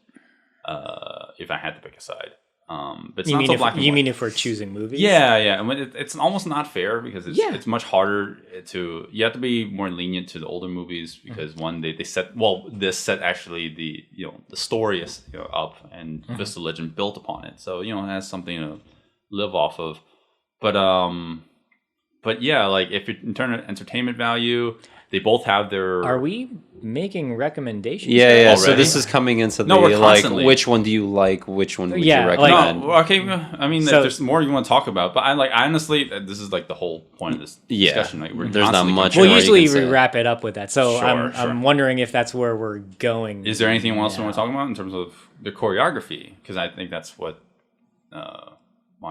[SPEAKER 5] if I had to pick a side. But it's not so black and white.
[SPEAKER 3] You mean if we're choosing movies?
[SPEAKER 5] Yeah. I mean, it's almost not fair because it's much harder to. You have to be more lenient to the older movies because one, they set this set actually the story is up, and Fist of Legend built upon it, so it has something to live off of. But but yeah, like if you're in terms of entertainment value, they both have their.
[SPEAKER 3] Are we making recommendations?
[SPEAKER 6] Yeah. So
[SPEAKER 5] Already?
[SPEAKER 6] this is coming into
[SPEAKER 5] No, we're
[SPEAKER 6] the like,
[SPEAKER 5] constantly-
[SPEAKER 6] which one do you like? Which one would
[SPEAKER 3] Yeah,
[SPEAKER 6] you
[SPEAKER 3] like-
[SPEAKER 6] recommend?
[SPEAKER 5] No, okay. I mean,
[SPEAKER 3] So-
[SPEAKER 5] if there's more you want to talk about, but I honestly, this is like the whole point of this discussion. Like, we're
[SPEAKER 6] There's not
[SPEAKER 5] constantly
[SPEAKER 6] much
[SPEAKER 3] Well,
[SPEAKER 6] more you
[SPEAKER 3] usually
[SPEAKER 6] can
[SPEAKER 3] we
[SPEAKER 6] say.
[SPEAKER 3] wrap it up with that. So
[SPEAKER 5] Sure,
[SPEAKER 3] I'm wondering if that's where we're going.
[SPEAKER 5] Is there anything else you
[SPEAKER 3] now.
[SPEAKER 5] want to talk about in terms of the choreography? Because I think that's what. Well,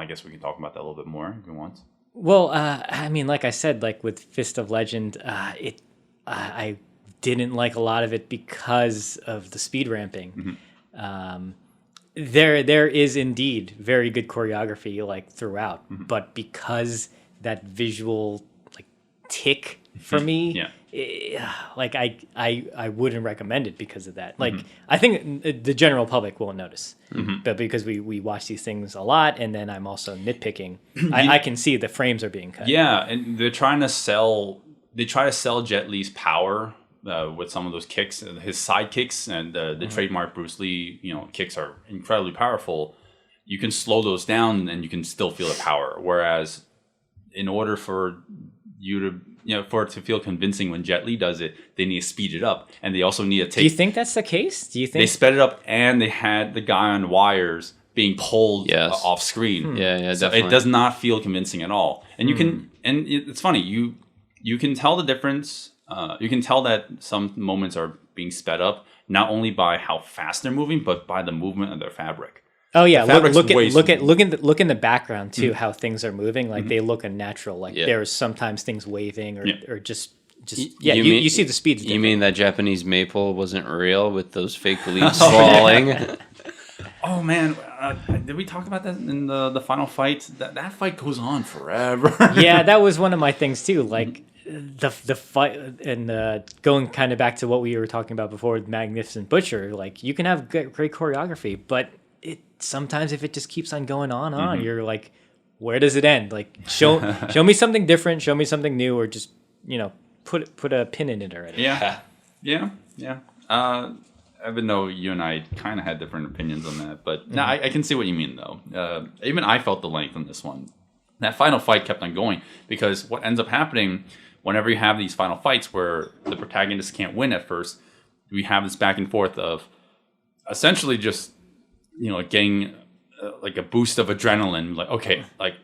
[SPEAKER 5] I guess we can talk about that a little bit more if we want.
[SPEAKER 3] Well, I mean, like I said, like with Fist of Legend, I didn't like a lot of it because of the speed ramping. There is indeed very good choreography like throughout, but because that visual like tick for me, like I wouldn't recommend it because of that. Like I think the general public won't notice, but because we watch these things a lot, and then I'm also nitpicking, I can see the frames are being cut.
[SPEAKER 5] Yeah, and they're trying to sell. They try to sell Jet Li's power with some of those kicks, his side kicks, and the trademark Bruce Lee, kicks are incredibly powerful. You can slow those down, and you can still feel the power. Whereas, in order for you to, for it to feel convincing when Jet Li does it, they need to speed it up, and they also need to take.
[SPEAKER 3] Do you think that's the case? Do you think
[SPEAKER 5] they sped it up, and they had the guy on wires being pulled off screen?
[SPEAKER 6] Yeah,
[SPEAKER 5] So
[SPEAKER 6] definitely.
[SPEAKER 5] it does not feel convincing at all, and you can, and it's funny, you can tell the difference. You can tell that some moments are being sped up not only by how fast they're moving, but by the movement of their fabric.
[SPEAKER 3] Oh yeah,
[SPEAKER 5] The fabric's
[SPEAKER 3] look
[SPEAKER 5] way
[SPEAKER 3] look in the background too. How things are moving, like they look unnatural. Like there's sometimes things waving or just you see the speeds.
[SPEAKER 6] You mean that Japanese maple wasn't real with those fake leaves falling?
[SPEAKER 5] Oh man, did we talk about that in the final fight? That fight goes on forever.
[SPEAKER 3] Yeah, that was one of my things too. Like the fight and going kind of back to what we were talking about before, with Magnificent Butcher. Like you can have great choreography, but sometimes if it just keeps on going on, you're like, where does it end? Like show me something different, show me something new, or just put a pin in it already.
[SPEAKER 5] Yeah. Even though you and I kind of had different opinions on that, but no, I can see what you mean though. Even I felt the length on this one. That final fight kept on going because what ends up happening whenever you have these final fights where the protagonist can't win at first, we have this back and forth of essentially just getting like a boost of adrenaline. Like okay, like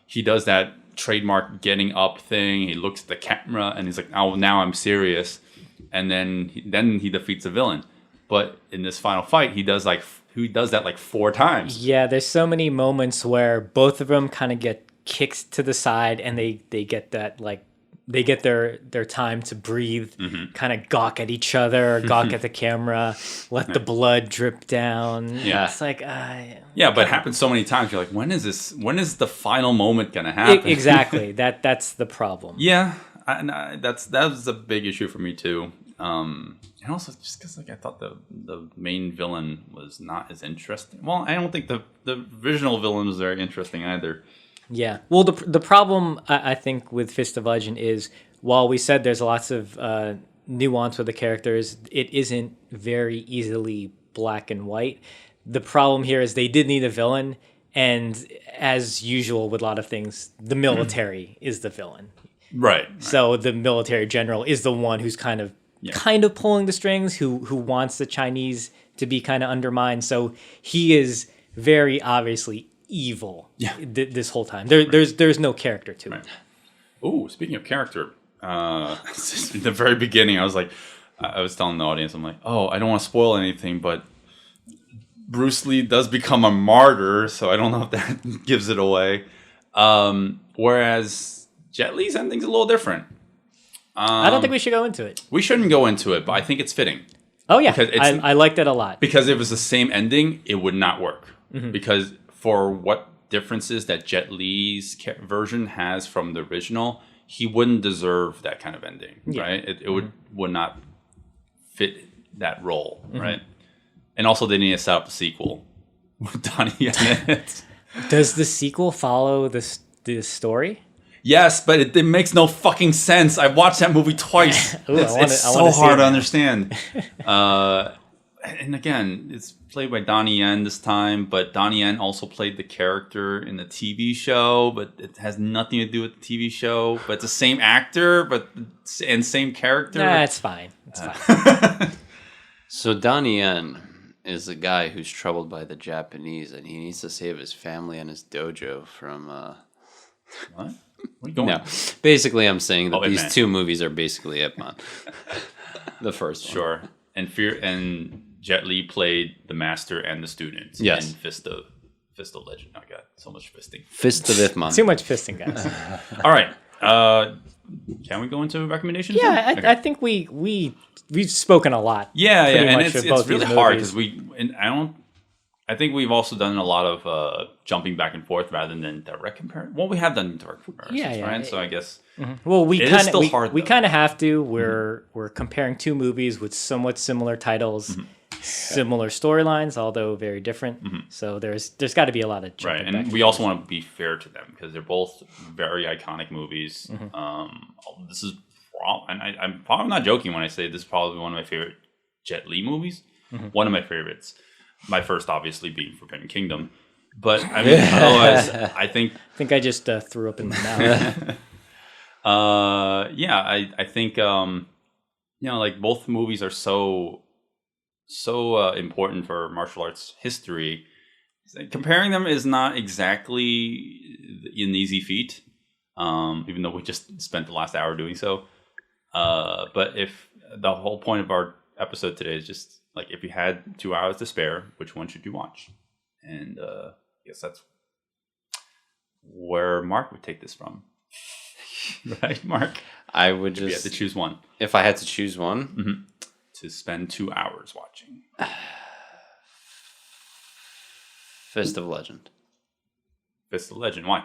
[SPEAKER 5] he does that trademark getting up thing. He looks at the camera and he's like, "Oh, now I'm serious," and then he defeats the villain. But in this final fight, he does that like 4 times.
[SPEAKER 3] Yeah, there's so many moments where both of them kind of get kicked to the side, and they get that they get their time to breathe, kind of gawk at each other, gawk at the camera, let the blood drip down.
[SPEAKER 5] Yeah.
[SPEAKER 3] It's like
[SPEAKER 5] Yeah, but it happens so many times. You're like, when is the final moment gonna happen?
[SPEAKER 3] Exactly. That's the problem.
[SPEAKER 5] Yeah, that was a big issue for me too. And also just because I thought the main villain was not as interesting. Well, I don't think the original villain was very interesting either.
[SPEAKER 3] Yeah. Well, the problem I think with Fist of Legend is while we said there's lots of nuance with the characters, it isn't very easily black and white. The problem here is they did need a villain, and as usual with a lot of things, the military is the villain.
[SPEAKER 5] Right.
[SPEAKER 3] So the military general is the one who's kind of pulling the strings, who wants the Chinese to be kind of undermined. So he is very obviously evil this whole time. There's no character to him.
[SPEAKER 5] Oh, speaking of character, in the very beginning, I was telling the audience, I'm like, oh, I don't want to spoil anything, but Bruce Lee does become a martyr, so I don't know if that gives it away. Whereas Jet Li's ending's a little different.
[SPEAKER 3] I don't think we should go into it.
[SPEAKER 5] We shouldn't go into it, but I think it's fitting.
[SPEAKER 3] Oh yeah,
[SPEAKER 5] Because
[SPEAKER 3] I liked it a lot.
[SPEAKER 5] Because if it was the same ending, it would not work. Because for what differences that Jet Li's version has from the original, he wouldn't deserve that kind of ending, right? It would not fit that role, right? And also they need to set up a sequel with Donnie Yen in it.
[SPEAKER 3] Does the sequel follow the story?
[SPEAKER 5] Yes, but it makes no fucking sense. I watched that movie twice.
[SPEAKER 3] Ooh,
[SPEAKER 5] it's
[SPEAKER 3] I wanna
[SPEAKER 5] so
[SPEAKER 3] see
[SPEAKER 5] hard
[SPEAKER 3] it
[SPEAKER 5] to
[SPEAKER 3] now.
[SPEAKER 5] understand. and again, it's played by Donnie Yen this time, but Donnie Yen also played the character in the TV show, but it has nothing to do with the TV show. But it's the same actor, and same character.
[SPEAKER 3] Nah, it's fine. It's fine.
[SPEAKER 6] So Donnie Yen is a guy who's troubled by the Japanese, and he needs to save his family and his dojo from.
[SPEAKER 5] What? Where are you going?
[SPEAKER 6] No, basically, I'm saying that
[SPEAKER 5] Oh,
[SPEAKER 6] these
[SPEAKER 5] Ip Man.
[SPEAKER 6] 2 movies are basically Ip Man. The first one.
[SPEAKER 5] Sure. And Jet Li played the master and the student.
[SPEAKER 6] Yes.
[SPEAKER 5] In Fist of Legend. I got so much fisting.
[SPEAKER 6] Fist of Ip Man.
[SPEAKER 3] Too much fisting, guys.
[SPEAKER 5] All right. Can we go into recommendations?
[SPEAKER 3] Yeah,
[SPEAKER 5] Okay.
[SPEAKER 3] I think we've spoken a lot.
[SPEAKER 5] Yeah,
[SPEAKER 3] pretty
[SPEAKER 5] and
[SPEAKER 3] much
[SPEAKER 5] it's
[SPEAKER 3] of both
[SPEAKER 5] really
[SPEAKER 3] these
[SPEAKER 5] hard
[SPEAKER 3] movies.
[SPEAKER 5] because I think we've also done a lot of jumping back and forth rather than direct comparison. Well, we have done direct comparisons,
[SPEAKER 3] Yeah.
[SPEAKER 5] right? So I guess
[SPEAKER 3] Well,
[SPEAKER 5] It is still hard,
[SPEAKER 3] we
[SPEAKER 5] though.
[SPEAKER 3] kind of have to. We're comparing 2 movies with somewhat similar titles, similar storylines, although very different. So there's got to be a lot of jumping
[SPEAKER 5] right,
[SPEAKER 3] back
[SPEAKER 5] and we also want to be fair to them because they're both very iconic movies. This is, and I'm probably not joking when I say this is probably one of my favorite Jet Li movies. One of my favorites. My first, obviously, being Forbidden Kingdom. But I mean, otherwise, I think.
[SPEAKER 3] I think I just threw up in my mouth.
[SPEAKER 5] I think like both movies are so important for martial arts history. Comparing them is not exactly an easy feat, even though we just spent the last hour doing so. But if the whole point of our episode today is just like if you had 2 hours to spare, which one should you watch? And I guess that's where Mark would take this from. Right, Mark?
[SPEAKER 6] I would
[SPEAKER 5] If you had
[SPEAKER 6] just,
[SPEAKER 5] to choose one
[SPEAKER 6] if I had to choose one,
[SPEAKER 5] to spend 2 hours watching.
[SPEAKER 6] Fist of Legend.
[SPEAKER 5] Fist of Legend. Why?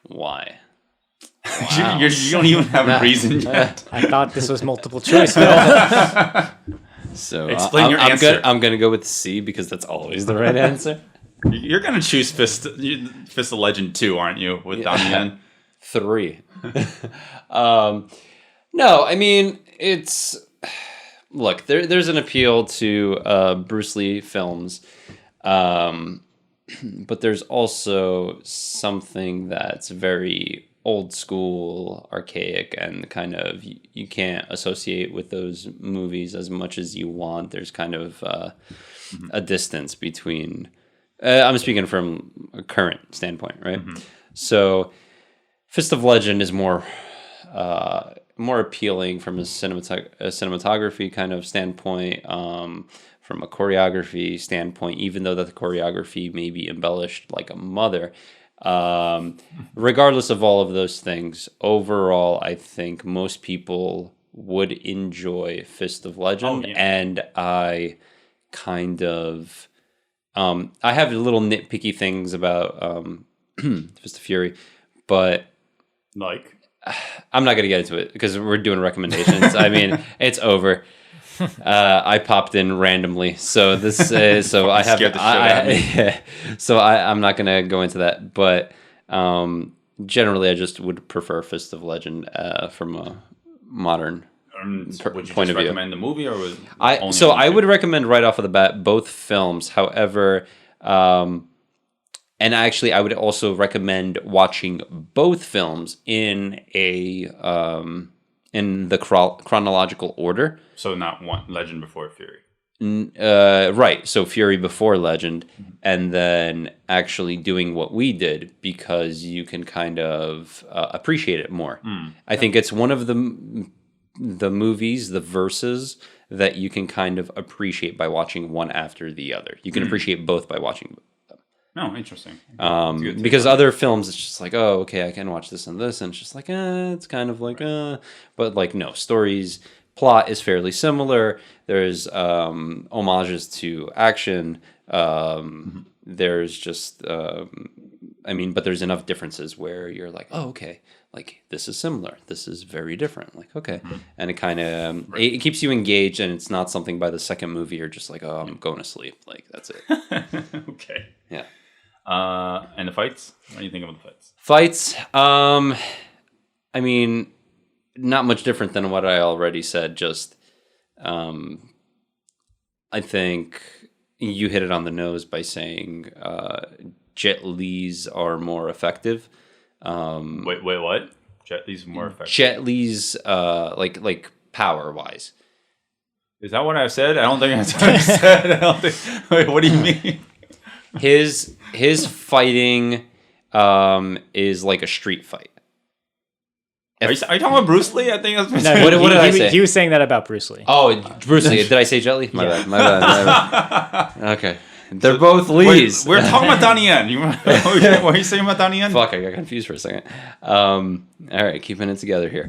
[SPEAKER 6] Why?
[SPEAKER 5] You don't even have a reason yet.
[SPEAKER 3] I thought this was multiple choice, Phil.
[SPEAKER 6] So
[SPEAKER 5] Explain your
[SPEAKER 6] I'm
[SPEAKER 5] answer.
[SPEAKER 6] I'm gonna go with C because that's always the right answer.
[SPEAKER 5] You're gonna choose Fist of Legend 2, aren't you? With Donnie Yen.
[SPEAKER 6] 3. No, I mean it's look. There's an appeal to Bruce Lee films, but there's also something that's very old school, archaic, and kind of you can't associate with those movies as much as you want. There's kind of a distance between. I'm speaking from a current standpoint, right? So, Fist of Legend is more appealing from a cinematography kind of standpoint, from a choreography standpoint. Even though that the choreography may be embellished like a mother. Regardless of all of those things, overall, I think most people would enjoy Fist of Legend, and I kind of, I have little nitpicky things about Fist of Fury, but
[SPEAKER 5] Like,
[SPEAKER 6] I'm not going to get into it because we're doing recommendations. I mean, it's over. I popped in randomly, so this so I have
[SPEAKER 5] Scared the shit out of me.
[SPEAKER 6] so I'm not gonna go into that, but generally I just would prefer Fist of Legend from a modern
[SPEAKER 5] would you
[SPEAKER 6] point
[SPEAKER 5] just
[SPEAKER 6] of view.
[SPEAKER 5] recommend the movie or was
[SPEAKER 6] I would recommend right off of the bat both films. However, and actually I would also recommend watching both films in the chronological order.
[SPEAKER 5] So not one Legend before Fury.
[SPEAKER 6] Right. So Fury before Legend, and then actually doing what we did because you can kind of appreciate it more. I think it's one of the movies, the verses that you can kind of appreciate by watching one after the other. You can appreciate both by watching.
[SPEAKER 5] Oh, interesting.
[SPEAKER 6] Because other films, it's just like, oh, okay, I can watch this and this, and it's just like, it's kind of like, but like, no, plot is fairly similar. There's homages to action. There's just, but there's enough differences where you're like, oh, okay, like this is similar. This is very different. Like, okay, and it kind of it keeps you engaged, and it's not something by the second movie you're just like, oh, I'm going to sleep. Like that's it.
[SPEAKER 5] Okay.
[SPEAKER 6] Yeah.
[SPEAKER 5] And the fights? What do you think of the fights?
[SPEAKER 6] Fights. I mean, not much different than what I already said. Just I think you hit it on the nose by saying Jet Li's are more effective.
[SPEAKER 5] Wait, what? Jet Li's more effective.
[SPEAKER 6] Jet Li's like power wise.
[SPEAKER 5] Is that what I said? I don't think that's what I said. I don't think. Wait, what do you mean?
[SPEAKER 6] His fighting is like a street fight.
[SPEAKER 5] Are you talking about Bruce Lee? I think that's what
[SPEAKER 3] No,
[SPEAKER 6] What did I say?
[SPEAKER 3] He was saying that about Bruce Lee.
[SPEAKER 6] Oh, Bruce Lee. Did I say Jet Li? My bad. Okay. They're both Lees.
[SPEAKER 5] We're talking about Donnie Yen. What are you saying about Donnie Yen?
[SPEAKER 6] Fuck, I got confused for a second. All right, keeping it together here.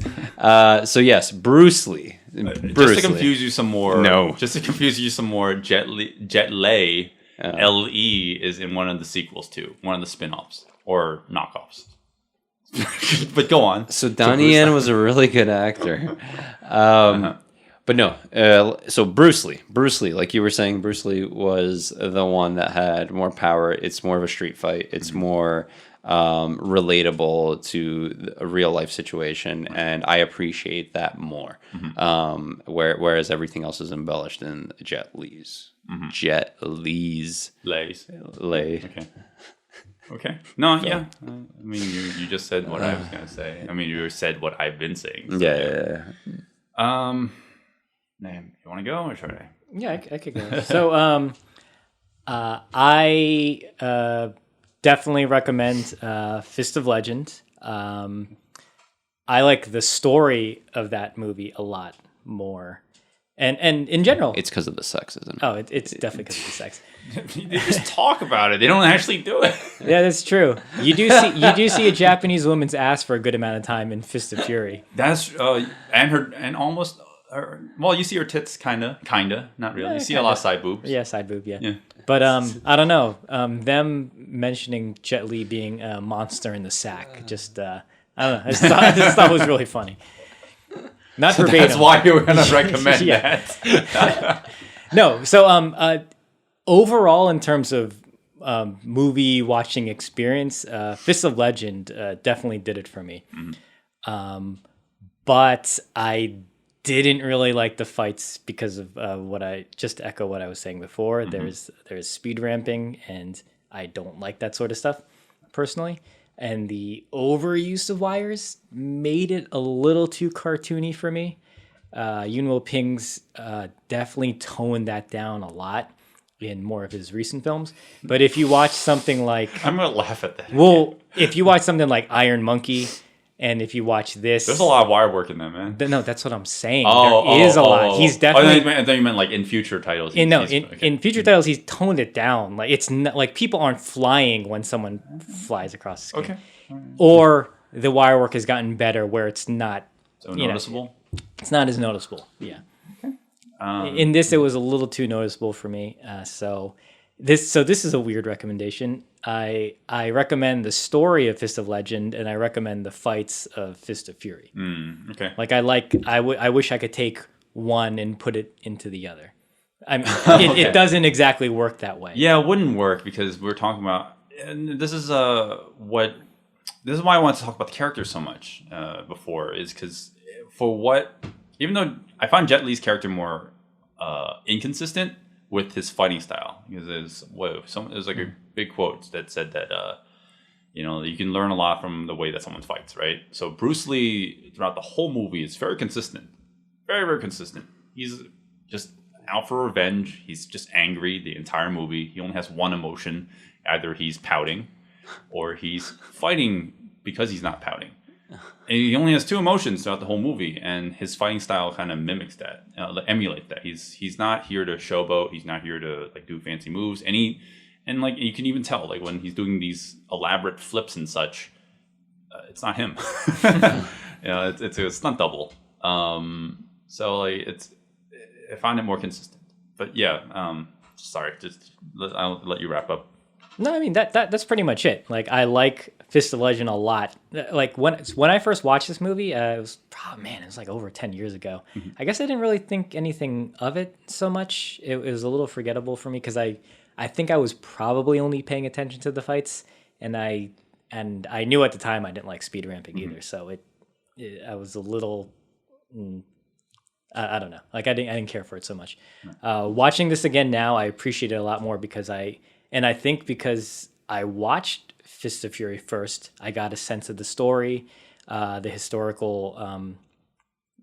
[SPEAKER 6] So yes, Bruce Lee.
[SPEAKER 5] Just to confuse you some more.
[SPEAKER 6] No.
[SPEAKER 5] Just to confuse you some more, Jet Li, L.E. is in one of the sequels too. One of the spin-offs or knockoffs. But go on.
[SPEAKER 6] So Donnie Yen was a really good actor. But no, so Bruce Lee, like you were saying, Bruce Lee was the one that had more power. It's more of a street fight. It's more relatable to a real life situation, and I appreciate that more. Whereas everything else is embellished in Jet Li's. Jet Li's.
[SPEAKER 5] Lays.
[SPEAKER 6] Lay.
[SPEAKER 5] Okay. No, yeah. I mean, you just said what I was gonna say. I mean, you said what I've been saying. So,
[SPEAKER 6] Yeah.
[SPEAKER 5] Man, you want to go or should I?
[SPEAKER 3] Yeah, I could go. So, I definitely recommend Fist of Legend. I like the story of that movie a lot more, and in general,
[SPEAKER 6] It's because of the sex, isn't it?
[SPEAKER 3] oh, it's definitely because of the sex.
[SPEAKER 5] They just talk about it. They don't actually do it.
[SPEAKER 3] Yeah, that's true. You do see a Japanese woman's ass for a good amount of time in Fist of Fury.
[SPEAKER 5] That's and almost. Well, you see her tits, kinda, not really.
[SPEAKER 3] Yeah,
[SPEAKER 5] You see a lot of side boobs.
[SPEAKER 3] Yeah, side boob. Yeah.
[SPEAKER 5] Yeah.
[SPEAKER 3] But I don't know. Them mentioning Jet Li being a monster in the sack, just I don't know. I just thought it was really funny. Not verbatim.
[SPEAKER 5] That's why you were gonna recommend
[SPEAKER 3] Yeah.
[SPEAKER 5] that.
[SPEAKER 3] No. So overall, in terms of movie watching experience, Fist of Legend definitely did it for me. But I didn't really like the fights because of just to echo what I was saying before. There's speed ramping, and I don't like that sort of stuff personally. And the overuse of wires made it a little too cartoony for me. Yunwo Ping's definitely toned that down a lot in more of his recent films. But if you watch something like...
[SPEAKER 5] I'm gonna laugh at that.
[SPEAKER 3] Well, if you watch something like Iron Monkey, and if you watch this...
[SPEAKER 5] There's a lot of wire work in that, man.
[SPEAKER 3] No, that's what I'm saying. There is a lot. He's definitely...
[SPEAKER 5] I thought you meant like in future titles.
[SPEAKER 3] In future titles, he's toned it down. Like it's not, like people aren't flying when someone flies across the screen.
[SPEAKER 5] Okay.
[SPEAKER 3] Or the wire work has gotten better where it's not...
[SPEAKER 5] So noticeable?
[SPEAKER 3] It's not as noticeable, yeah. In this, it was a little too noticeable for me. So this is a weird recommendation. I recommend the story of Fist of Legend, and I recommend the fights of Fist of Fury.
[SPEAKER 5] Okay.
[SPEAKER 3] Like I wish I could take one and put it into the other. I mean, it doesn't exactly work that way.
[SPEAKER 5] Yeah, it wouldn't work because we're talking about, and this is why I wanted to talk about the characters so much before, is because even though I find Jet Li's character more inconsistent with his fighting style, because there's like a big quote that said that you can learn a lot from the way that someone fights, right? So Bruce Lee throughout the whole movie is very consistent, very, very consistent. He's just out for revenge. He's just angry the entire movie. He only has one emotion: either he's pouting or he's fighting because he's not pouting. And he only has two emotions throughout the whole movie, and his fighting style kind of mimics that, emulates that. He's not here to showboat. He's not here to like do fancy moves. And like you can even tell, like when he's doing these elaborate flips and such, it's not him. It's a stunt double. So like I find it more consistent. But yeah, sorry, I'll let you wrap up.
[SPEAKER 3] No, I mean that's pretty much it. Like I like Fist of Legend a lot. Like when I first watched this movie, it was like over 10 years ago. I guess I didn't really think anything of it so much. It was a little forgettable for me because I think I was probably only paying attention to the fights, and I knew at the time I didn't like speed ramping either. So I was a little I don't know. Like I didn't care for it so much. Watching this again now, I appreciate it a lot more because I think because I watched Fist of Fury first, I got a sense of the story, the historical,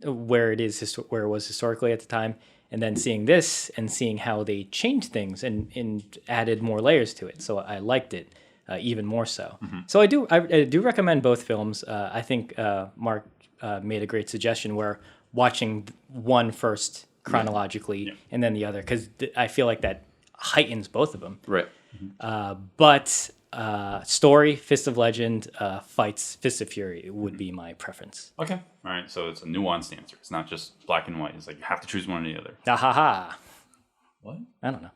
[SPEAKER 3] where it was historically at the time, and then seeing this and seeing how they changed things and added more layers to it. So I liked it even more so. So I do recommend both films. I think Mark made a great suggestion where watching one first chronologically and then the other, because I feel like that heightens both of them.
[SPEAKER 6] Right.
[SPEAKER 3] But story, Fist of Legend, fights, Fist of Fury would be my preference.
[SPEAKER 5] Okay. All right. So it's a nuanced answer. It's not just black and white. It's like you have to choose one or the other.
[SPEAKER 3] Ah ha ha.
[SPEAKER 5] What?
[SPEAKER 3] I don't know.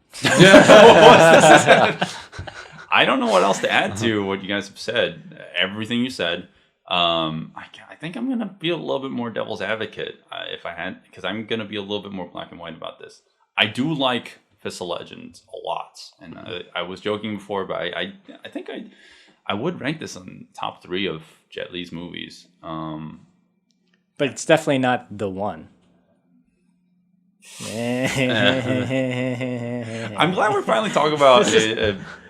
[SPEAKER 5] I don't know what else to add to what you guys have said. Everything you said. I think I'm gonna be a little bit more devil's advocate because I'm gonna be a little bit more black and white about this. I do like Fist of Legend a lot, and I was joking before, but I think I would rank this on top 3 of Jet Li's movies.
[SPEAKER 3] But it's definitely not the one.
[SPEAKER 5] I'm glad we're finally talking about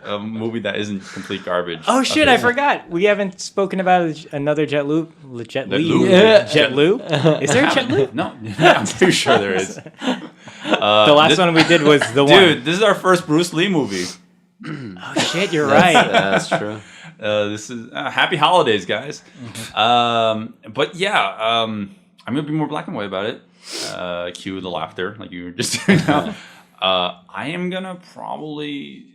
[SPEAKER 5] a movie that isn't complete garbage.
[SPEAKER 3] Oh shit! I forgot. We haven't spoken about another Jet Li. Jet Li.
[SPEAKER 5] Yeah.
[SPEAKER 3] Jet Li. Is there a Jet Li?
[SPEAKER 5] No, I'm pretty sure there is.
[SPEAKER 3] The last one we did was the one.
[SPEAKER 5] Dude, this is our first Bruce Lee movie.
[SPEAKER 3] Oh shit! You're right.
[SPEAKER 6] That's true.
[SPEAKER 5] This is happy holidays, guys. But yeah, I'm gonna be more black and white about it. Cue the laughter, like you were just doing now. I am gonna probably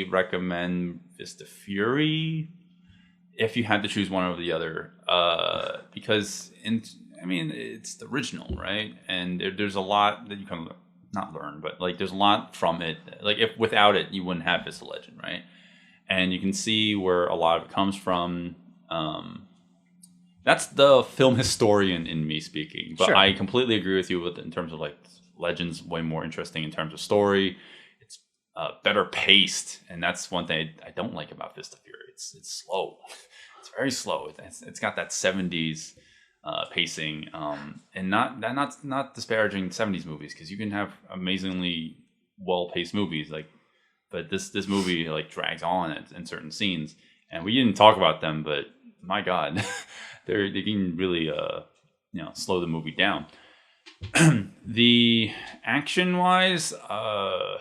[SPEAKER 5] recommend Fist of Fury if you had to choose one over the other, because it's the original, right? And there's a lot that you can not learn, but like there's a lot from it. Like if without it, you wouldn't have Fist of Legend, right? And you can see where a lot of it comes from. That's the film historian in me speaking, but
[SPEAKER 3] Sure.
[SPEAKER 5] I completely agree with you in terms of like Legend's way more interesting in terms of story. It's better paced, and that's one thing I don't like about Fist of Fury. It's slow. It's very slow. It's got that 70s pacing, and not disparaging 70s movies, because you can have amazingly well paced movies but this movie like drags on in certain scenes, and we didn't talk about them, but my God. They can really slow the movie down. The action wise, I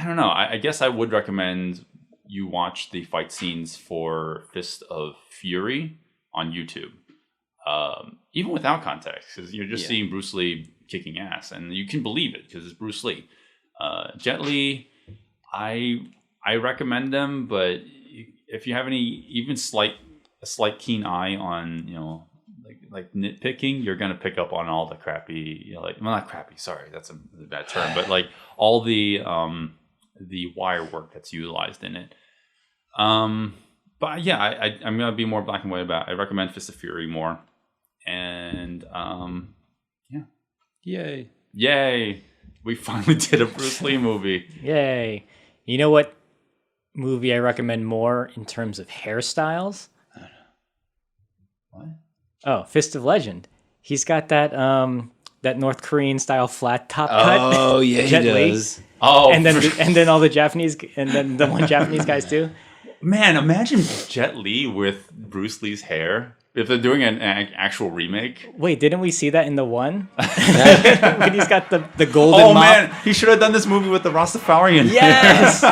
[SPEAKER 5] don't know. I guess I would recommend you watch the fight scenes for Fist of Fury on YouTube, even without context, because you're just seeing Bruce Lee kicking ass, and you can believe it because it's Bruce Lee. Jet Li, I recommend them, but if you have any even a slight keen eye on, like nitpicking, you're gonna pick up on all the crappy, not crappy. Sorry, that's a bad term, but like all the wire work that's utilized in it. But yeah, I'm gonna be more black and white about it. I recommend Fist of Fury more, and yay, we finally did a Bruce Lee movie.
[SPEAKER 3] Yay! You know what movie I recommend more in terms of hairstyles?
[SPEAKER 5] What?
[SPEAKER 3] Oh, Fist of Legend. He's got that that North Korean style flat top cut.
[SPEAKER 6] Oh yeah,
[SPEAKER 3] Jet
[SPEAKER 6] he
[SPEAKER 3] Li.
[SPEAKER 6] does.
[SPEAKER 5] Oh,
[SPEAKER 3] and then all the Japanese, and then the one Japanese guys too.
[SPEAKER 5] Man, imagine Jet Li with Bruce Lee's hair. If they're doing an actual remake.
[SPEAKER 3] Wait, didn't we see that in the one? When he's got the golden mop?
[SPEAKER 5] Man, he should have done this movie with the Rastafarian.
[SPEAKER 3] Yes!